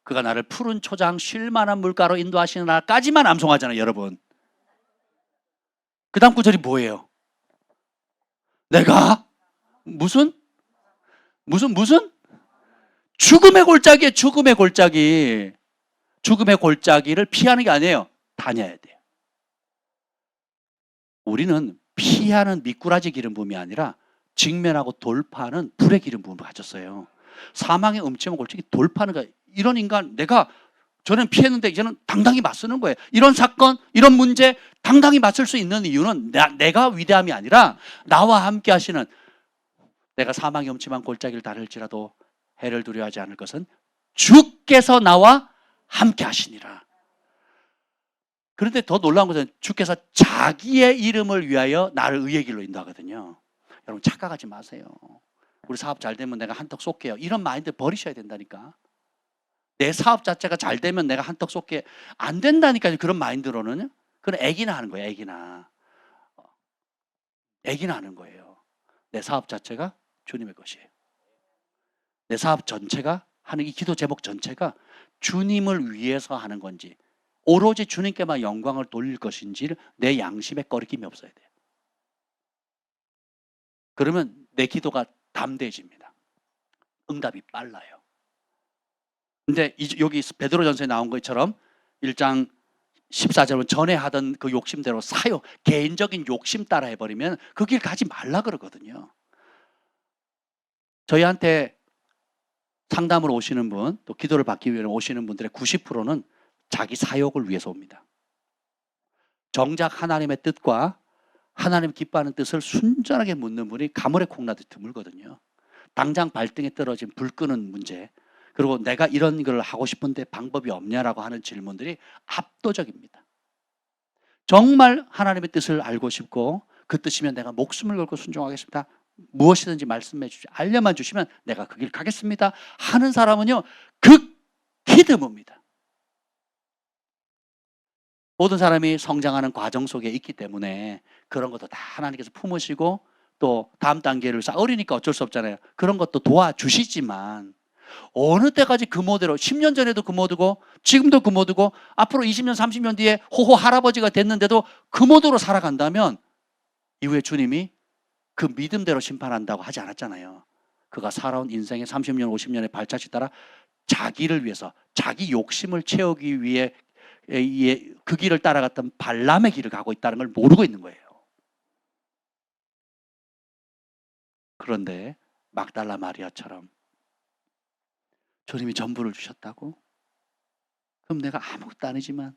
그가 나를 푸른 초장 쉴 만한 물가로 인도하시나까지만 암송하잖아요. 여러분 그 다음 구절이 뭐예요? 내가 무슨 죽음의 골짜기에 죽음의 골짜기를 피하는 게 아니에요. 다녀야 돼요. 우리는 피하는 미꾸라지 기름 부음이 아니라 직면하고 돌파하는 불의 기름 부음을 가졌어요. 사망의 음침한 골짜기 돌파하는 거야. 이런 인간 내가 전엔 피했는데 이제는 당당히 맞서는 거예요. 이런 사건, 이런 문제 당당히 맞설 수 있는 이유는 내가 위대함이 아니라 나와 함께 하시는 내가 사망의 음침한 골짜기를 다를지라도 해를 두려워하지 않을 것은 주께서 나와 함께 하시니라. 그런데 더 놀라운 것은 주께서 자기의 이름을 위하여 나를 의의 길로 인도하거든요. 여러분 착각하지 마세요. 우리 사업 잘 되면 내가 한턱 쏠게요. 이런 마인드 버리셔야 된다니까. 내 사업 자체가 잘 되면 내가 한턱 쏠게 안 된다니까요. 그런 마인드로는. 그건 애기나 하는 거예요. 애기나 하는 거예요. 내 사업 자체가 주님의 것이에요. 내 사업 전체가 하는 이 기도 제목 전체가 주님을 위해서 하는 건지 오로지 주님께만 영광을 돌릴 것인지를 내 양심에 꺼리낌이 없어야 돼요. 그러면 내 기도가 담대해집니다. 응답이 빨라요. 근데 여기 베드로전서에 나온 것처럼 1장 14절은 전에 하던 그 욕심대로 개인적인 욕심 따라 해버리면 그 길 가지 말라 그러거든요. 저희한테 상담으로 오시는 분, 또 기도를 받기 위해 오시는 분들의 90%는 자기 사욕을 위해서 옵니다. 정작 하나님의 뜻과 하나님 기뻐하는 뜻을 순전하게 묻는 분이 가물에 콩나듯 드물거든요. 당장 발등에 떨어진 불 끄는 문제, 그리고 내가 이런 걸 하고 싶은데 방법이 없냐라고 하는 질문들이 압도적입니다. 정말 하나님의 뜻을 알고 싶고 그 뜻이면 내가 목숨을 걸고 순종하겠습니다. 무엇이든지 말씀해 주시, 알려만 주시면 내가 그 길 가겠습니다 하는 사람은요, 극히 드뭅니다. 모든 사람이 성장하는 과정 속에 있기 때문에 그런 것도 다 하나님께서 품으시고, 또 다음 단계를 어리니까 어쩔 수 없잖아요. 그런 것도 도와주시지만, 어느 때까지 그 모델로, 10년 전에도 그 모드고 지금도 그 모드고 앞으로 20년 30년 뒤에 호호 할아버지가 됐는데도 그 모드로 살아간다면, 이후에 주님이 그 믿음대로 심판한다고 하지 않았잖아요. 그가 살아온 인생의 30년 50년의 발자취 따라 자기를 위해서, 자기 욕심을 채우기 위해 그 길을 따라갔던 발람의 길을 가고 있다는 걸 모르고 있는 거예요. 그런데 막달라 마리아처럼 주님이 전부를 주셨다고? 그럼 내가 아무것도 아니지만,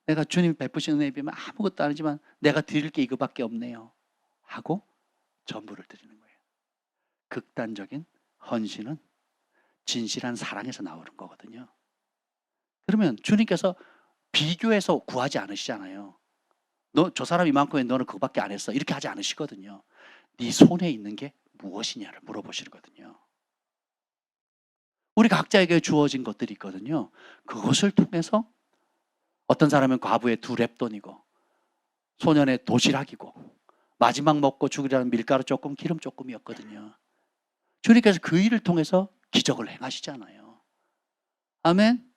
내가 주님이 베푸신 은혜에 비하면 아무것도 아니지만 내가 드릴 게 이거밖에 없네요 하고 전부를 드리는 거예요. 극단적인 헌신은 진실한 사랑에서 나오는 거거든요. 그러면 주님께서 비교해서 구하지 않으시잖아요. 너 저 사람 이만큼에 너는 그거밖에 안 했어, 이렇게 하지 않으시거든요. 네 손에 있는 게 무엇이냐를 물어보시거든요. 우리 각자에게 주어진 것들이 있거든요. 그것을 통해서 어떤 사람은 과부의 2렙돈이고 소년의 도시락이고 마지막 먹고 죽으려는 밀가루 조금 기름 조금이었거든요. 주님께서 그 일을 통해서 기적을 행하시잖아요. 아멘.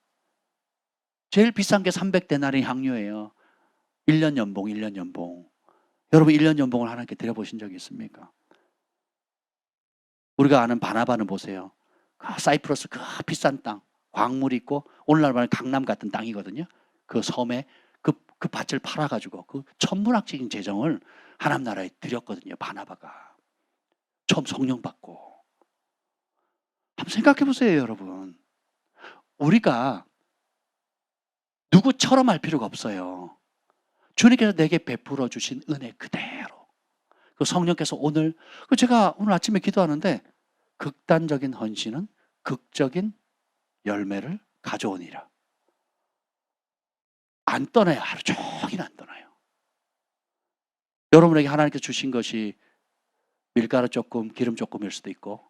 제일 비싼 게 300데나리 향료예요. 1년 연봉, 1년 연봉. 여러분 1년 연봉을 하나님께 드려보신 적이 있습니까? 우리가 아는 바나바는 보세요. 사이프러스 그 비싼 땅, 광물이 있고 오늘날 말하는 강남 같은 땅이거든요. 그 섬에 그 밭을 팔아가지고 그 천문학적인 재정을 하나님 나라에 드렸거든요. 바나바가 처음 성령 받고. 한번 생각해 보세요, 여러분. 우리가 누구처럼 할 필요가 없어요. 주님께서 내게 베풀어 주신 은혜 그대로. 그 성령께서 오늘, 제가 오늘 아침에 기도하는데, 극단적인 헌신은 극적인 열매를 가져오니라. 안 떠나요. 하루 종일 안 떠나요. 여러분에게 하나님께서 주신 것이 밀가루 조금, 기름 조금일 수도 있고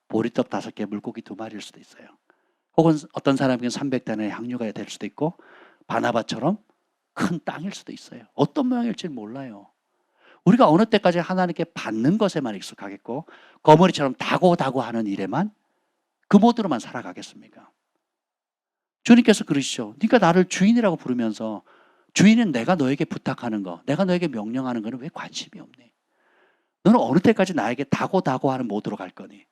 보리떡 5개, 물고기 2마리일 수도 있어요. 혹은 어떤 사람에게는 300단의 향유가 될 수도 있고 바나바처럼 큰 땅일 수도 있어요. 어떤 모양일지 몰라요. 우리가 어느 때까지 하나님께 받는 것에만 익숙하겠고 거머리처럼 다고 하는 일에만, 그 모드로만 살아가겠습니까? 주님께서 그러시죠. 네가 나를 주인이라고 부르면서, 주인은 내가 너에게 부탁하는 거, 내가 너에게 명령하는 거는 왜 관심이 없니? 너는 어느 때까지 나에게 다고 하는 모드로 갈 거니?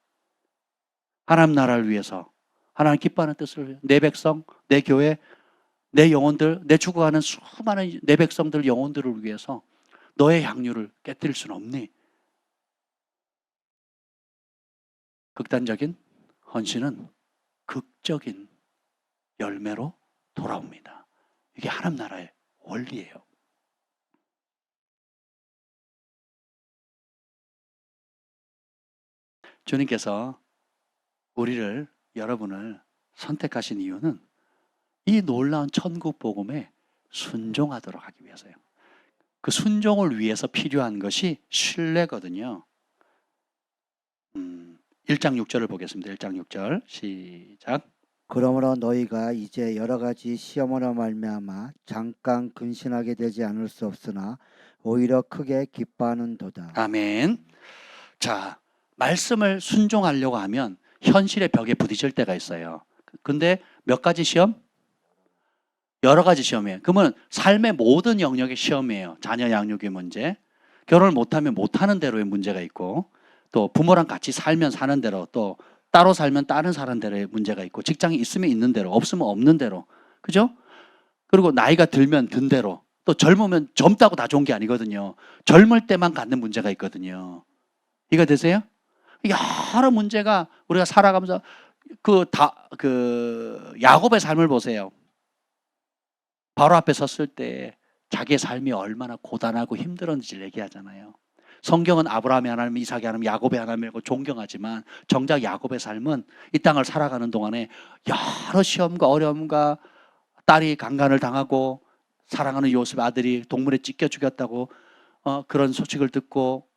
하나님 나라를 위해서, 하나님 기뻐하는 뜻을 위해, 내 백성, 내 교회, 내 영혼들, 내 죽어가는 수많은 내 백성들 영혼들을 위해서 너의 향유를 깨뜨릴 수는 없니? 극단적인 헌신은 극적인 열매로 돌아옵니다. 이게 하나님 나라의 원리예요. 주님께서 우리를, 여러분을 선택하신 이유는 이 놀라운 천국 복음에 순종하도록 하기 위해서요. 그 순종을 위해서 필요한 것이 신뢰거든요. 1장 6절을 보겠습니다. 1장 6절 시작. 그러므로 너희가 이제 여러 가지 시험으로 말미암아 잠깐 근신하게 되지 않을 수 없으나 오히려 크게 기뻐하는도다. 아멘. 자, 말씀을 순종하려고 하면 현실의 벽에 부딪힐 때가 있어요. 근데 몇 가지 시험? 여러 가지 시험이에요. 그러면 삶의 모든 영역의 시험이에요. 자녀 양육의 문제, 결혼을 못하면 못하는 대로의 문제가 있고, 또 부모랑 같이 살면 사는 대로, 또 따로 살면 다른 사는 대로의 문제가 있고, 직장이 있으면 있는 대로, 없으면 없는 대로, 그죠? 그리고 나이가 들면 든 대로, 또 젊으면 젊다고 다 좋은 게 아니거든요. 젊을 때만 갖는 문제가 있거든요. 이해가 되세요? 여러 문제가 우리가 살아가면서 야곱의 삶을 보세요. 바로 앞에 섰을 때 자기의 삶이 얼마나 고단하고 힘들었는지를 얘기하잖아요. 성경은 아브라함의 하나님, 이삭의 하나님, 야곱의 하나님이라고 존경하지만 정작 야곱의 삶은 이 땅을 살아가는 동안에 여러 시험과 어려움과, 딸이 강간을 당하고 사랑하는 요셉 아들이 동물에 찢겨 죽였다고 그런 소식을 듣고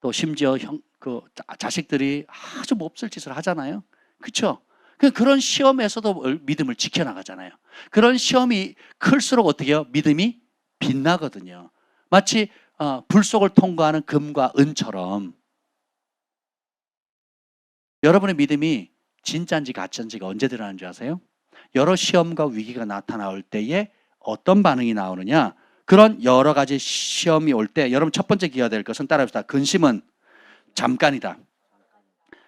또 심지어 자식들이 아주 몹쓸 짓을 하잖아요. 그렇죠? 그런 시험에서도 믿음을 지켜나가잖아요. 그런 시험이 클수록 어떻게 해요? 믿음이 빛나거든요. 마치 불 속을 통과하는 금과 은처럼 여러분의 믿음이 진짜인지 가짜인지가 언제 드러나는 줄 아세요? 여러 시험과 위기가 나타나올 때에 어떤 반응이 나오느냐? 그런 여러 가지 시험이 올 때 여러분 첫 번째 기여해야 될 것은 따라합시다. 근심은 잠깐이다.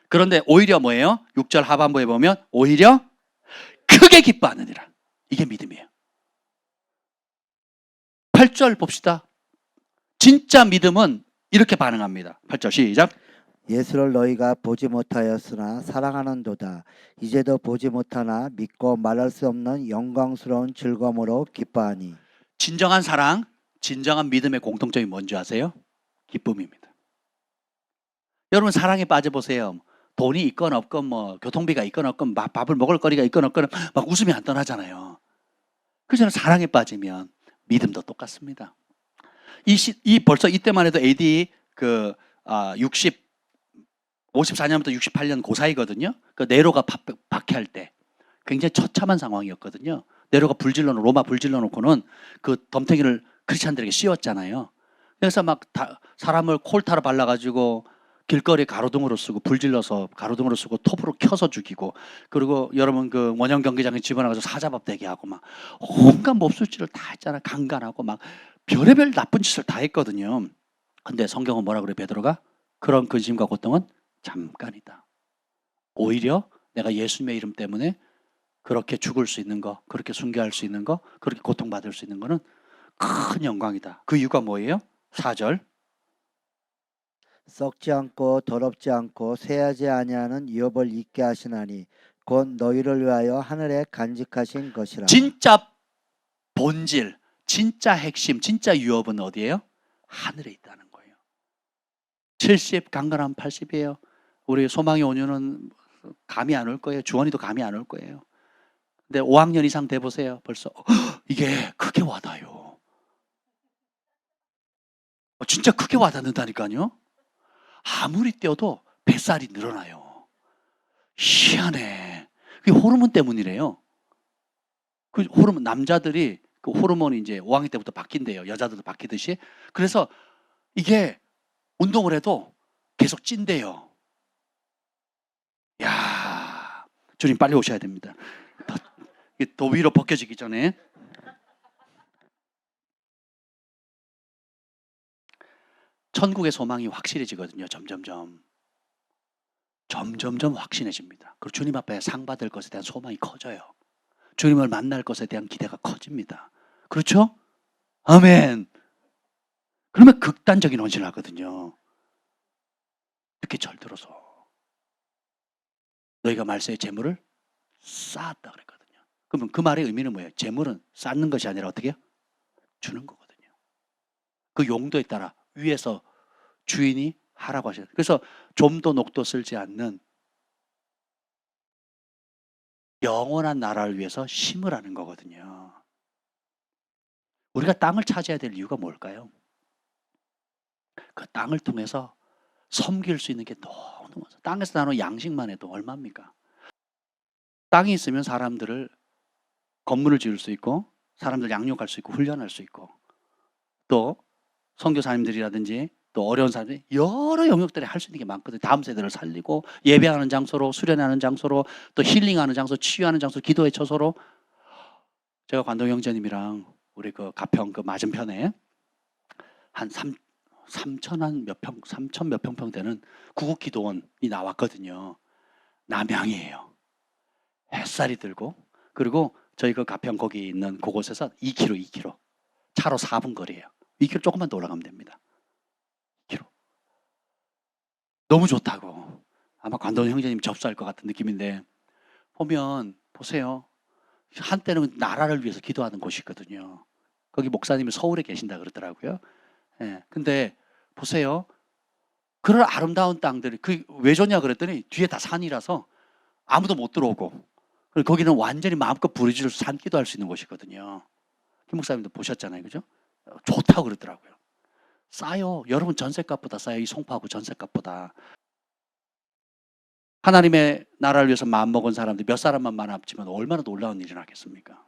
그런데 오히려 뭐예요? 6절 하반부에 보면 오히려 크게 기뻐하느니라. 이게 믿음이에요. 8절 봅시다. 진짜 믿음은 이렇게 반응합니다. 8절 시작. 예수를 너희가 보지 못하였으나 사랑하는도다. 이제도 보지 못하나 믿고 말할 수 없는 영광스러운 즐거움으로 기뻐하니. 진정한 사랑, 진정한 믿음의 공통점이 뭔지 아세요? 기쁨입니다. 여러분 사랑에 빠져보세요. 돈이 있건 없건 뭐 교통비가 있건 없건 막 밥을 먹을 거리가 있건 없건 막 웃음이 안 떠나잖아요. 그래서 사랑에 빠지면 믿음도 똑같습니다. 벌써 이때만 해도 AD 54년부터 68년 그 사이거든요. 그 네로가 박해할 때 굉장히 처참한 상황이었거든요. 네로가 로마 불질러 놓고는 그 덤탱이를 크리스찬들에게 씌웠잖아요. 그래서 막 사람을 콜타로 발라가지고 길거리 가로등으로 쓰고 불질러서 가로등으로 쓰고 톱으로 켜서 죽이고 그리고 여러분 그 원형 경기장에 집어넣어서 사자밥 되게 하고 막 온갖 몹쓸 짓을 다 했잖아요. 강간하고 막 별의별 나쁜 짓을 다 했거든요. 근데 성경은 뭐라 그래 베드로가? 그런 근심과 고통은 잠깐이다. 오히려 내가 예수님의 이름 때문에 그렇게 죽을 수 있는 거, 그렇게 순교할 수 있는 거, 그렇게 고통받을 수 있는 거는 큰 영광이다. 그 이유가 뭐예요? 4절. 썩지 않고 더럽지 않고 쇠하지 아니하는 유업을 잊게 하시나니 곧 너희를 위하여 하늘에 간직하신 것이라. 진짜 본질, 진짜 핵심, 진짜 유업은 어디예요? 하늘에 있다는 거예요. 70 강건하면 80이에요. 우리 소망의 온유는 감이 안 올 거예요. 주원이도 감이 안 올 거예요. 근데 5학년 이상 돼 보세요. 벌써 이게 크게 와닿아요. 진짜 크게 와닿는다니까요. 아무리 떼어도 뱃살이 늘어나요. 희한해. 그게 호르몬 때문이래요. 그 호르몬 남자들이 그 호르몬이 이제 5학년 때부터 바뀐대요. 여자들도 바뀌듯이. 그래서 이게 운동을 해도 계속 찐대요. 야, 주님 빨리 오셔야 됩니다. 더 위로 벗겨지기 전에. 천국의 소망이 확실해지거든요. 점점점 확신해집니다. 그리고 주님 앞에 상 받을 것에 대한 소망이 커져요. 주님을 만날 것에 대한 기대가 커집니다. 그렇죠? 아멘. 그러면 극단적인 헌신을 하거든요. 특히 절들어서 너희가 말세의 재물을 쌓았다 그랬거든요. 그러면 그 말의 의미는 뭐예요? 재물은 쌓는 것이 아니라 어떻게 해요? 주는 거거든요. 그 용도에 따라 위에서 주인이 하라고 하셔요. 그래서 좀도 녹도 쓸지 않는 영원한 나라를 위해서 심으라는 거거든요. 우리가 땅을 차지해야 될 이유가 뭘까요? 그 땅을 통해서 섬길 수 있는 게 너무 많아요. 땅에서 나오는 양식만 해도 얼마입니까? 땅이 있으면 사람들을 건물을 지을 수 있고 사람들 양육할 수 있고 훈련할 수 있고 또 선교사님들이라든지 또 어려운 사람들이 여러 영역들이 할 수 있는 게 많거든요. 다음 세대를 살리고 예배하는 장소로 수련하는 장소로 또 힐링하는 장소, 치유하는 장소, 기도의 처소로. 제가 관동 형제님이랑 우리 그 가평 그 맞은편에 한 3천 몇 평 되는 구국 기도원이 나왔거든요. 남양이에요. 햇살이 들고 그리고 저희 그 가평 거기 있는 그곳에서 2km 차로 4분 거리예요. 2km 조금만 더 올라가면 됩니다. 2km. 너무 좋다고. 아마 관동 형제님 접수할 것 같은 느낌인데 보면 보세요. 한때는 나라를 위해서 기도하는 곳이거든요. 거기 목사님이 서울에 계신다 그러더라고요. 예. 근데 보세요. 그런 아름다운 땅들이 그 왜 좋냐 그랬더니 뒤에 다 산이라서 아무도 못 들어오고 그리고 거기는 완전히 마음껏 부르짖어서 산 기도할 수 있는 곳이거든요. 김 목사님도 보셨잖아요. 그죠? 좋다고 그러더라고요. 싸요. 여러분 전셋값보다 싸요. 이 송파구 전셋값보다. 하나님의 나라를 위해서 마음먹은 사람들 몇 사람만 많았지만 얼마나 놀라운 일이 나겠습니까?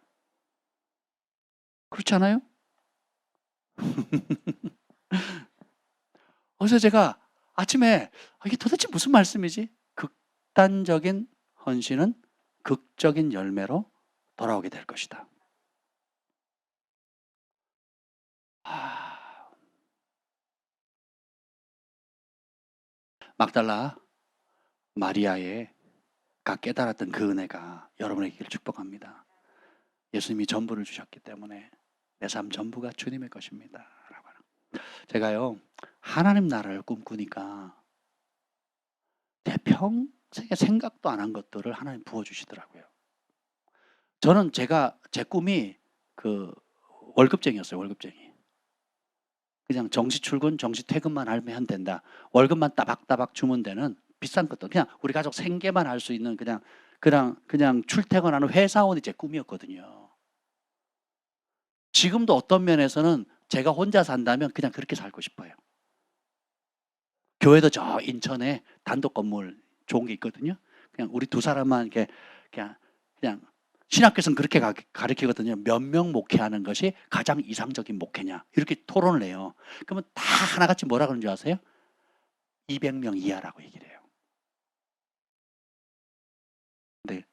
그렇지 않아요? 그래서 제가 아침에 이게 도대체 무슨 말씀이지? 극단적인 헌신은 극적인 열매로 돌아오게 될 것이다. 막달라 마리아의 깨달았던 그 은혜가 여러분에게 있기를 축복합니다. 예수님이 전부를 주셨기 때문에 내 삶 전부가 주님의 것입니다. 제가요 하나님 나라를 꿈꾸니까 내 평생에 생각도 안 한 것들을 하나님 부어주시더라고요. 저는 제 꿈이 그 월급쟁이였어요. 월급쟁이. 그냥 정시 출근, 정시 퇴근만 하면 된다. 월급만 따박따박 주면 되는 비싼 것도 그냥 우리 가족 생계만 할 수 있는 그냥 출퇴근하는 회사원이 제 꿈이었거든요. 지금도 어떤 면에서는 제가 혼자 산다면 그냥 그렇게 살고 싶어요. 교회도 저 인천에 단독 건물 좋은 게 있거든요. 그냥 우리 두 사람만 이렇게 그냥 신학교에서는 그렇게 가르치거든요. 몇 명 목회하는 것이 가장 이상적인 목회냐 이렇게 토론을 해요. 그러면 다 하나같이 뭐라 그러는 줄 아세요? 200명 이하라고 얘기를 해요. 근데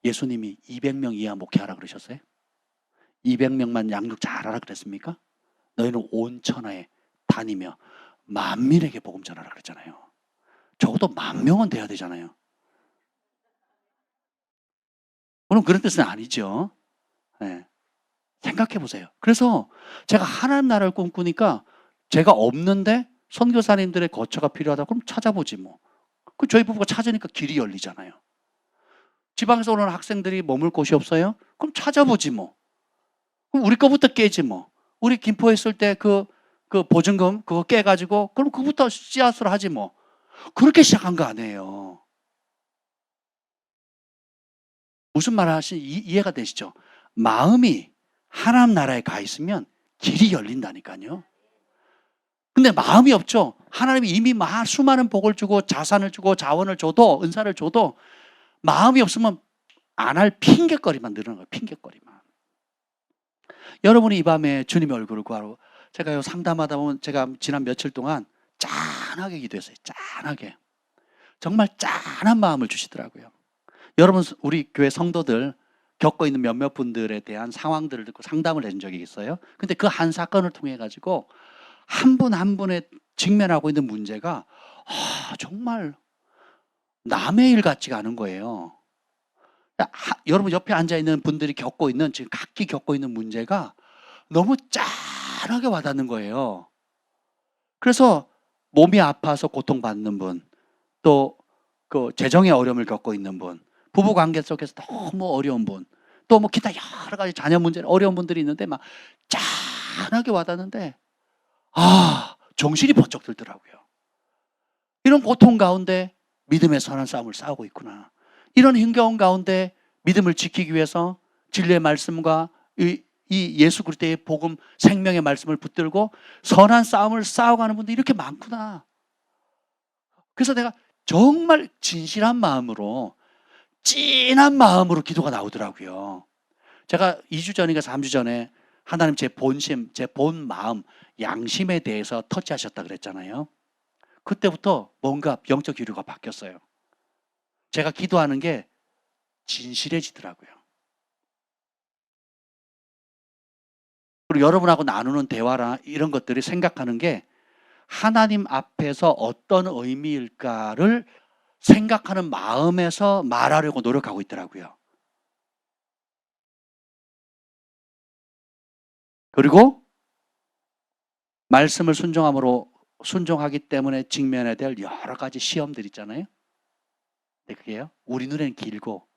예수님이 200명 이하 목회하라 그러셨어요? 200명만 양육 잘하라 그랬습니까? 너희는 온 천하에 다니며 만민에게 복음 전하라 그랬잖아요. 적어도 10,000명은 돼야 되잖아요. 물론 그런 뜻은 아니죠. 네. 생각해 보세요. 그래서 제가 하나님 나라를 꿈꾸니까 제가 없는데 선교사님들의 거처가 필요하다 그럼 찾아보지 뭐. 그 저희 부부가 찾으니까 길이 열리잖아요. 지방에서 오는 학생들이 머물 곳이 없어요? 그럼 찾아보지 뭐. 그럼 우리 거부터 깨지 뭐. 우리 김포에 있을 때 그 보증금 그거 깨가지고 그럼 그부터 씨앗으로 하지 뭐. 그렇게 시작한 거 아니에요. 무슨 말 하시는지 이해가 되시죠? 마음이 하나님 나라에 가 있으면 길이 열린다니까요. 근데 마음이 없죠. 하나님이 이미 수많은 복을 주고 자산을 주고 자원을 줘도 은사를 줘도 마음이 없으면 안 할 핑계거리만 늘어나는 거예요. 핑계거리만. 여러분이 이 밤에 주님의 얼굴을 구하러 제가 상담하다 보면 제가 지난 며칠 동안 짠하게 기도했어요. 짠하게. 정말 짠한 마음을 주시더라고요. 여러분 우리 교회 성도들 겪고 있는 몇몇 분들에 대한 상황들을 듣고 상담을 해준 적이 있어요. 근데 그 한 사건을 통해 가지고 한 분 한 분의 직면하고 있는 문제가 정말 남의 일 같지가 않은 거예요. 여러분 옆에 앉아있는 분들이 겪고 있는 지금 각기 겪고 있는 문제가 너무 짠하게 와닿는 거예요. 그래서 몸이 아파서 고통받는 분, 또 그 재정의 어려움을 겪고 있는 분, 부부 관계 속에서 너무 어려운 분, 또 뭐 기타 여러 가지 자녀 문제 어려운 분들이 있는데 막 짠하게 와닿는데 정신이 번쩍 들더라고요. 이런 고통 가운데 믿음의 선한 싸움을 싸우고 있구나. 이런 힘겨운 가운데 믿음을 지키기 위해서 진리의 말씀과 이 예수 그리스도의 복음 생명의 말씀을 붙들고 선한 싸움을 싸워가는 분들이 이렇게 많구나. 그래서 내가 정말 진실한 마음으로 찐한 마음으로 기도가 나오더라고요. 제가 2주 전인가 3주 전에 하나님 제 본심, 제 본 마음, 양심에 대해서 터치하셨다 그랬잖아요. 그때부터 뭔가 영적 기류가 바뀌었어요. 제가 기도하는 게 진실해지더라고요. 그리고 여러분하고 나누는 대화나 이런 것들이 생각하는 게 하나님 앞에서 어떤 의미일까를 생각하는 마음에서 말하려고 노력하고 있더라고요. 그리고 말씀을 순종하기 때문에 직면해야 될 여러 가지 시험들 있잖아요. 근데 그게요, 우리 눈에는 길고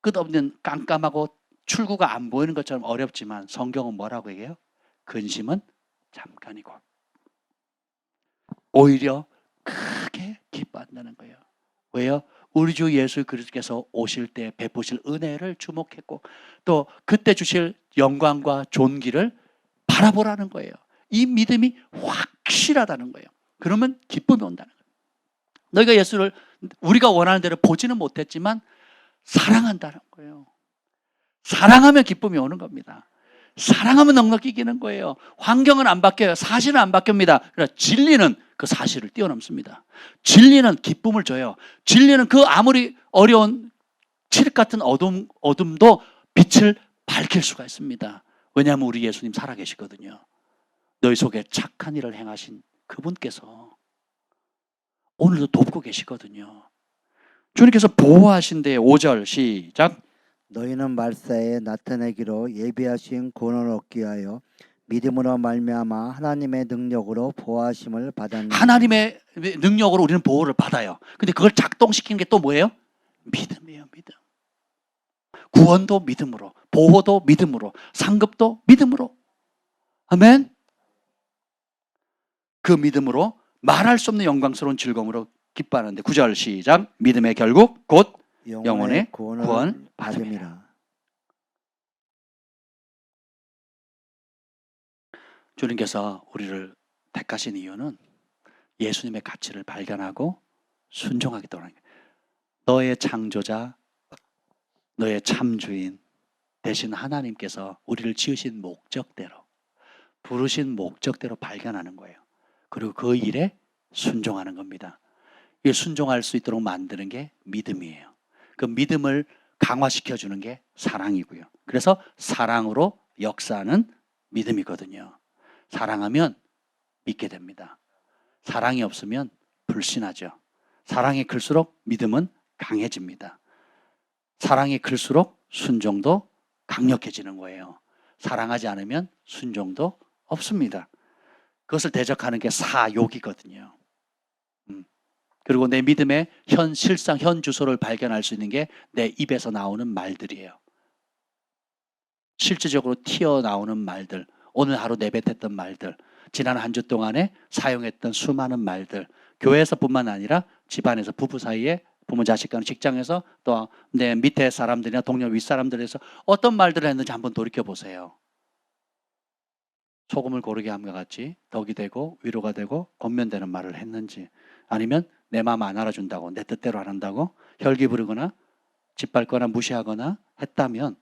끝없는 깜깜하고 출구가 안 보이는 것처럼 어렵지만 성경은 뭐라고 얘기해요? 근심은 잠깐이고 오히려 크게 기뻐한다는 거예요. 왜요? 우리 주 예수 그리스도께서 오실 때 베푸실 은혜를 주목했고 또 그때 주실 영광과 존귀를 바라보라는 거예요. 이 믿음이 확실하다는 거예요. 그러면 기쁨이 온다는 거예요. 너희가 예수를 우리가 원하는 대로 보지는 못했지만 사랑한다는 거예요. 사랑하면 기쁨이 오는 겁니다. 사랑하면 넉넉히 이기는 거예요. 환경은 안 바뀌어요. 사실은 안 바뀝니다. 그러나 진리는 그 사실을 뛰어넘습니다. 진리는 기쁨을 줘요. 진리는 그 아무리 어려운 칠흑 같은 어둠도 빛을 밝힐 수가 있습니다. 왜냐하면 우리 예수님 살아계시거든요. 너희 속에 착한 일을 행하신 그분께서 오늘도 돕고 계시거든요. 주님께서 보호하신대. 5절 시작. 너희는 말세에 나타내기로 예비하신 구원을 얻기 위하여 믿음으로 말미암아 하나님의 능력으로 보호하심을 받았느니라. 하나님의 능력으로 우리는 보호를 받아요. 근데 그걸 작동시키는 게 또 뭐예요? 믿음이에요. 믿음. 구원도 믿음으로, 보호도 믿음으로, 상급도 믿음으로. 아멘. 그 믿음으로 말할 수 없는 영광스러운 즐거움으로 기뻐하는데 9절 시작. 믿음의 결국 곧 영혼의 구원 받음이라. 주님께서 우리를 택하신 이유는 예수님의 가치를 발견하고 순종하겠다는 거예요. 너의 창조자, 너의 참주인 대신 하나님께서 우리를 지으신 목적대로, 부르신 목적대로 발견하는 거예요. 그리고 그 일에 순종하는 겁니다. 이 순종할 수 있도록 만드는 게 믿음이에요. 그 믿음을 강화시켜주는 게 사랑이고요. 그래서 사랑으로 역사하는 믿음이거든요. 사랑하면 믿게 됩니다. 사랑이 없으면 불신하죠. 사랑이 클수록 믿음은 강해집니다. 사랑이 클수록 순종도 강력해지는 거예요. 사랑하지 않으면 순종도 없습니다. 그것을 대적하는 게 사욕이거든요. 그리고 내 믿음의 실상, 현 주소를 발견할 수 있는 게 내 입에서 나오는 말들이에요. 실질적으로 튀어나오는 말들, 오늘 하루 내뱉었던 말들, 지난 한 주 동안에 사용했던 수많은 말들, 교회에서 뿐만 아니라 집안에서 부부 사이에, 부모 자식 간 직장에서, 또 내 밑에 사람들이나 동료 윗사람들에서 어떤 말들을 했는지 한번 돌이켜보세요. 소금을 고르게 함과 같이 덕이 되고 위로가 되고 권면되는 말을 했는지, 아니면 내 마음 안 알아준다고 내 뜻대로 안 한다고 혈기 부르거나 짓밟거나 무시하거나 했다면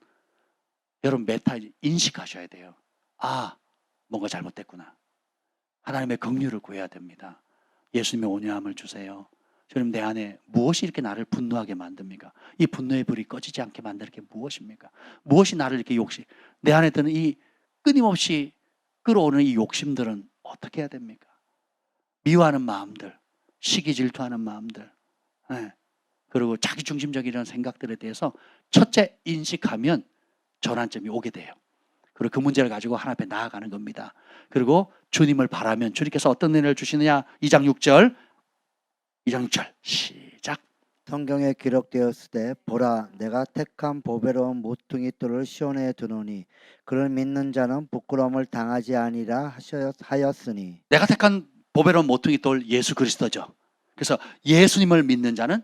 여러분 메타 인식하셔야 돼요. 아, 뭔가 잘못됐구나. 하나님의 긍휼을 구해야 됩니다. 예수님의 온유함을 주세요. 주님, 내 안에 무엇이 이렇게 나를 분노하게 만듭니까? 이 분노의 불이 꺼지지 않게 만드는 게 무엇입니까? 무엇이 나를 이렇게 내 안에 드는 이 끊임없이 끌어오는 이 욕심들은 어떻게 해야 됩니까? 미워하는 마음들, 시기 질투하는 마음들, 그리고 자기중심적인 생각들에 대해서 첫째 인식하면 전환점이 오게 돼요. 그리고 그 문제를 가지고 하나님 앞에 나아가는 겁니다. 그리고 주님을 바라면 주님께서 어떤 은혜를 주시느냐. 2장 6절 시작. 성경에 기록되었으되 보라 내가 택한 보배로운 모퉁이 돌을 시온에 두노니 그를 믿는 자는 부끄러움을 당하지 아니라 하였으니. 내가 택한 보배로운 모퉁이 돌 예수 그리스도죠. 그래서 예수님을 믿는 자는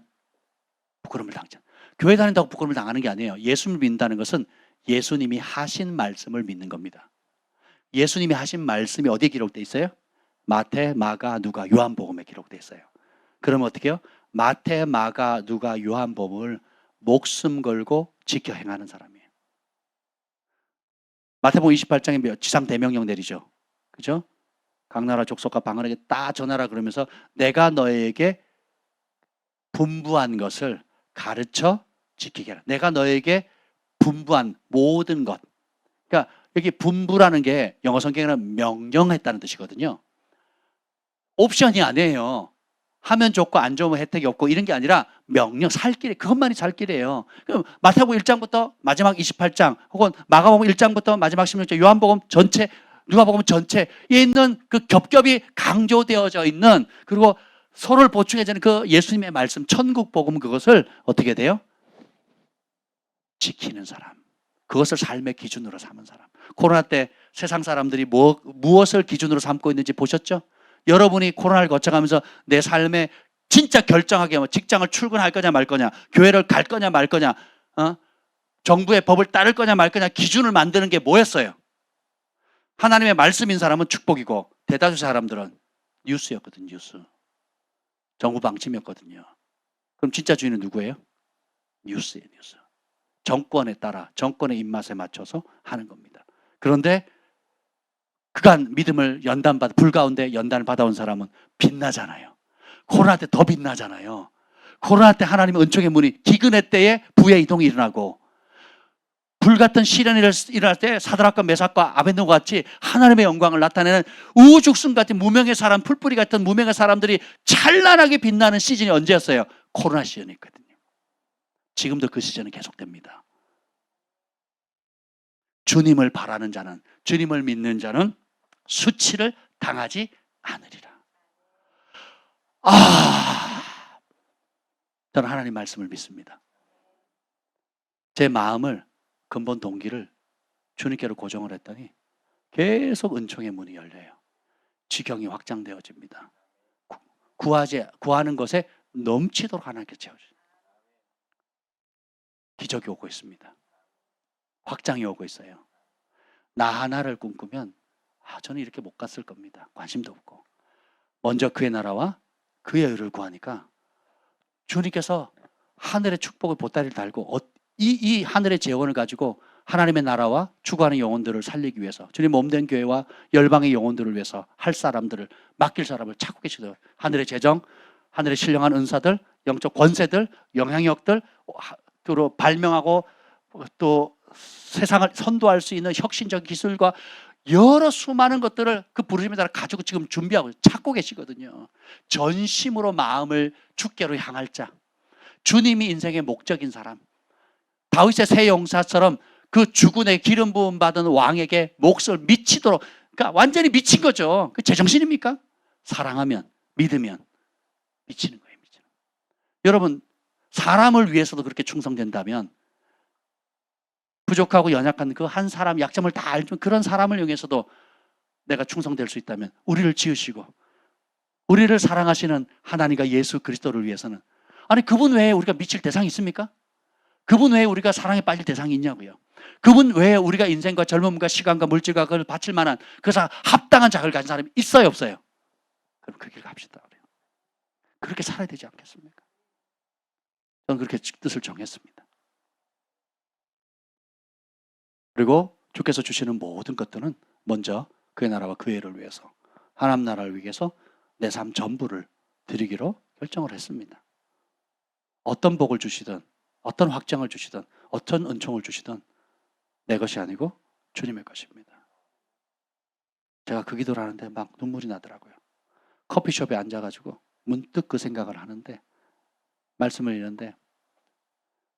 부끄러움을 당하지 않아요. 교회 다닌다고 부끄러움을 당하는 게 아니에요. 예수님을 믿는다는 것은 예수님이 하신 말씀을 믿는 겁니다. 예수님이 하신 말씀이 어디에 기록되어 있어요? 마태, 마가, 누가, 요한복음에 기록되어 있어요. 그러면 어떻게 해요? 마태, 마가, 누가, 요한복음을 목숨 걸고 지켜 행하는 사람이에요. 마태복음 28장에 지상 대명령 내리죠. 그죠? 각 나라 족속과 방언에게 다 전하라 그러면서 내가 너에게 분부한 것을 가르쳐 지키게 하라. 내가 너에게 분부한 모든 것. 그러니까 여기 분부라는 게 영어 성경에는 명령했다는 뜻이거든요. 옵션이 아니에요. 하면 좋고 안 좋으면 혜택이 없고 이런 게 아니라 명령, 살 길이, 그것만이 살 길이에요. 그럼 마태복음 1장부터 마지막 28장 혹은 마가복음 1장부터 마지막 16장, 요한복음 전체, 누가복음 전체에 있는 그 겹겹이 강조되어져 있는, 그리고 서로를 보충해주는 그 예수님의 말씀, 천국복음, 그것을 어떻게 돼요? 지키는 사람. 그것을 삶의 기준으로 삼은 사람. 코로나 때 세상 사람들이 무엇을 기준으로 삼고 있는지 보셨죠? 여러분이 코로나를 거쳐가면서 내 삶에 진짜 결정하게 하면 직장을 출근할 거냐 말 거냐, 교회를 갈 거냐 말 거냐, 정부의 법을 따를 거냐 말 거냐 기준을 만드는 게 뭐였어요? 하나님의 말씀인 사람은 축복이고 대다수 사람들은 뉴스였거든요. 뉴스. 정부 방침이었거든요. 그럼 진짜 주인은 누구예요? 뉴스예요. 뉴스. 정권에 따라 정권의 입맛에 맞춰서 하는 겁니다. 그런데 그간 믿음을 불 가운데 연단을 받아온 사람은 빛나잖아요. 코로나 때 더 빛나잖아요. 코로나 때 하나님의 은총의 문이 기근의 때에 부의 이동이 일어나고 불같은 시련이 일어날 때 사드락과 메삭과 아벤노고 같이 하나님의 영광을 나타내는 우죽순 같은 무명의 사람, 풀뿌리 같은 무명의 사람들이 찬란하게 빛나는 시즌이 언제였어요? 코로나 시즌이었거든요. 지금도 그 시즌은 계속됩니다. 주님을 바라는 자는, 주님을 믿는 자는 수치를 당하지 않으리라. 저는 하나님 말씀을 믿습니다. 제 마음을, 근본 동기를 주님께로 고정을 했더니 계속 은총의 문이 열려요. 지경이 확장되어집니다. 구하는 것에 넘치도록 하나님께 채워주십니다. 기적이 오고 있습니다. 확장이 오고 있어요. 나 하나를 꿈꾸면 저는 이렇게 못 갔을 겁니다. 관심도 없고. 먼저 그의 나라와 그의 의를 구하니까 주님께서 하늘의 축복을 보따리를 달고 이 하늘의 재원을 가지고 하나님의 나라와 추구하는 영혼들을 살리기 위해서 주님 몸된 교회와 열방의 영혼들을 위해서 할 사람들을 맡길 사람을 찾고 계시더라고요. 하늘의 재정, 하늘의 신령한 은사들, 영적 권세들, 영향력들, 또 발명하고 또 세상을 선도할 수 있는 혁신적 기술과 여러 수많은 것들을 그 부르심에 따라 가지고 지금 준비하고 찾고 계시거든요. 전심으로 마음을 주께로 향할 자, 주님이 인생의 목적인 사람, 다윗의 새 용사처럼 그 주군의 기름 부음 받은 왕에게 몫을 미치도록, 그러니까 완전히 미친 거죠. 그 제정신입니까? 사랑하면, 믿으면 미치는 거예요. 미치는. 여러분, 사람을 위해서도 그렇게 충성된다면 부족하고 연약한 그 한 사람 약점을 다 알지만 그런 사람을 이용해서도 내가 충성될 수 있다면 우리를 지으시고 우리를 사랑하시는 하나님과 예수 그리스도를 위해서는, 아니 그분 외에 우리가 미칠 대상이 있습니까? 그분 외에 우리가 사랑에 빠질 대상이 있냐고요. 그분 외에 우리가 인생과 젊음과 시간과 물질과 그걸 바칠 만한 그래서 합당한 자격을 가진 사람이 있어요 없어요? 그럼 그 길 갑시다. 그렇게 살아야 되지 않겠습니까? 저는 그렇게 뜻을 정했습니다. 그리고 주께서 주시는 모든 것들은 먼저 그의 나라와 그의 의를 위해서, 하나님 나라를 위해서 내 삶 전부를 드리기로 결정을 했습니다. 어떤 복을 주시든 어떤 확장을 주시든 어떤 은총을 주시든 내 것이 아니고 주님의 것입니다. 제가 그 기도를 하는데 막 눈물이 나더라고요. 커피숍에 앉아가지고 문득 그 생각을 하는데, 말씀을 읽는데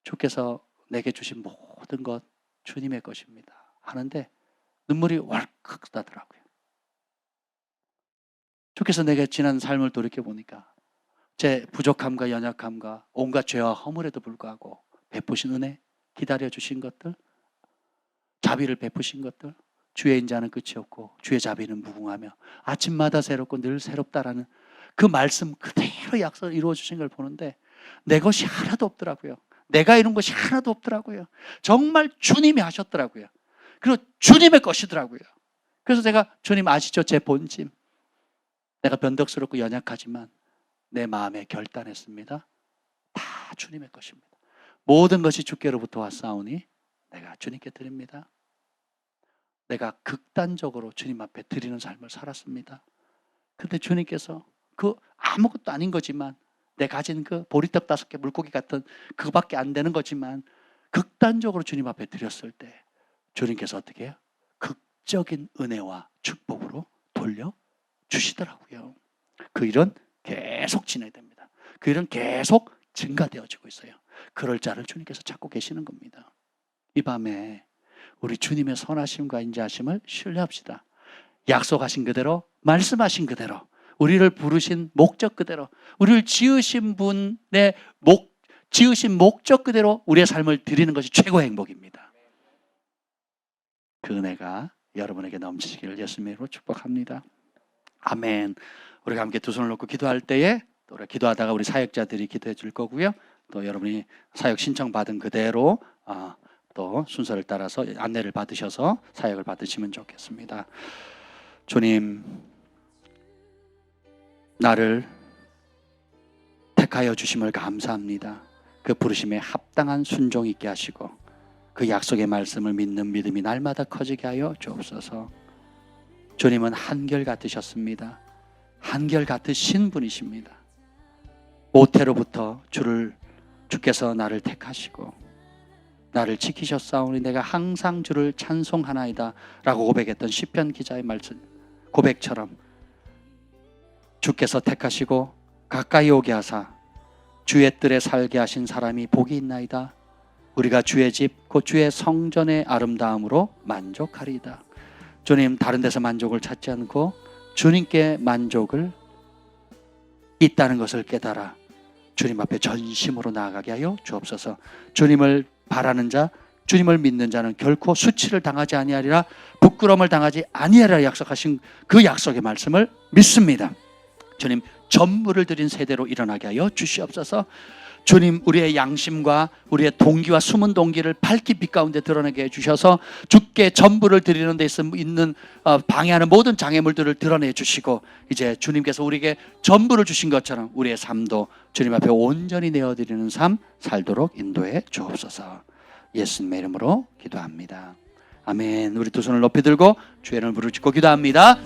주께서 내게 주신 모든 것 주님의 것입니다 하는데 눈물이 왈칵 나더라고요. 주께서 내게 지난 삶을 돌이켜보니까 제 부족함과 연약함과 온갖 죄와 허물에도 불구하고 베푸신 은혜, 기다려주신 것들, 자비를 베푸신 것들, 주의 인자는 끝이 없고 주의 자비는 무궁하며 아침마다 새롭고 늘 새롭다라는 그 말씀 그대로 약속을 이루어주신 걸 보는데 내 것이 하나도 없더라고요. 내가 이룬 것이 하나도 없더라고요. 정말 주님이 하셨더라고요. 그리고 주님의 것이더라고요. 그래서 제가, 주님 아시죠? 제 본심. 내가 변덕스럽고 연약하지만 내 마음에 결단했습니다. 다 주님의 것입니다. 모든 것이 주께로부터 왔사오니 내가 주님께 드립니다. 내가 극단적으로 주님 앞에 드리는 삶을 살았습니다. 그런데 주님께서 그 아무것도 아닌 거지만, 내 가진 그 보리떡 5개 물고기 같은 그거밖에 안 되는 거지만 극단적으로 주님 앞에 드렸을 때 주님께서 어떻게 해요? 극적인 은혜와 축복으로 돌려주시더라고요. 그 일은 계속 진행됩니다. 그 일은 계속 증가되어지고 있어요. 그럴 자를 주님께서 찾고 계시는 겁니다. 이 밤에 우리 주님의 선하심과 인자하심을 신뢰합시다. 약속하신 그대로, 말씀하신 그대로, 우리를 부르신 목적 그대로, 우리를 지으신 분의 지으신 목적 그대로 우리의 삶을 드리는 것이 최고의 행복입니다. 그 은혜가 여러분에게 넘치시기를 예수님의 이름으로 축복합니다. 아멘. 우리가 함께 두 손을 놓고 기도할 때에 또 우리 기도하다가 우리 사역자들이 기도해 줄 거고요. 또 여러분이 사역 신청 받은 그대로 또 순서를 따라서 안내를 받으셔서 사역을 받으시면 좋겠습니다. 주님, 나를 택하여 주심을 감사합니다. 그 부르심에 합당한 순종 있게 하시고 그 약속의 말씀을 믿는 믿음이 날마다 커지게 하여 주옵소서. 주님은 한결같으셨습니다. 한결같으신 분이십니다. 모태로부터 주께서 나를 택하시고 나를 지키셨사오니 내가 항상 주를 찬송하나이다 라고 고백했던 시편 기자의 말씀 고백처럼 주께서 택하시고 가까이 오게 하사 주의 뜰에 살게 하신 사람이 복이 있나이다. 우리가 주의 집 곧 주의 성전의 아름다움으로 만족하리이다. 주님, 다른 데서 만족을 찾지 않고 주님께 만족을 있다는 것을 깨달아 주님 앞에 전심으로 나아가게 하여 주옵소서. 주님을 바라는 자, 주님을 믿는 자는 결코 수치를 당하지 아니하리라, 부끄러움을 당하지 아니하리라 약속하신 그 약속의 말씀을 믿습니다. 주님, 전부를 드린 세대로 일어나게 하여 주시옵소서. 주님, 우리의 양심과 우리의 동기와 숨은 동기를 밝히 빛 가운데 드러내게 해주셔서 주께 전부를 드리는 데 있는 방해하는 모든 장애물들을 드러내 주시고 이제 주님께서 우리에게 전부를 주신 것처럼 우리의 삶도 주님 앞에 온전히 내어드리는 삶 살도록 인도해 주옵소서. 예수님의 이름으로 기도합니다. 아멘. 우리 두 손을 높이 들고 주의 이름을 부르짖고 기도합니다.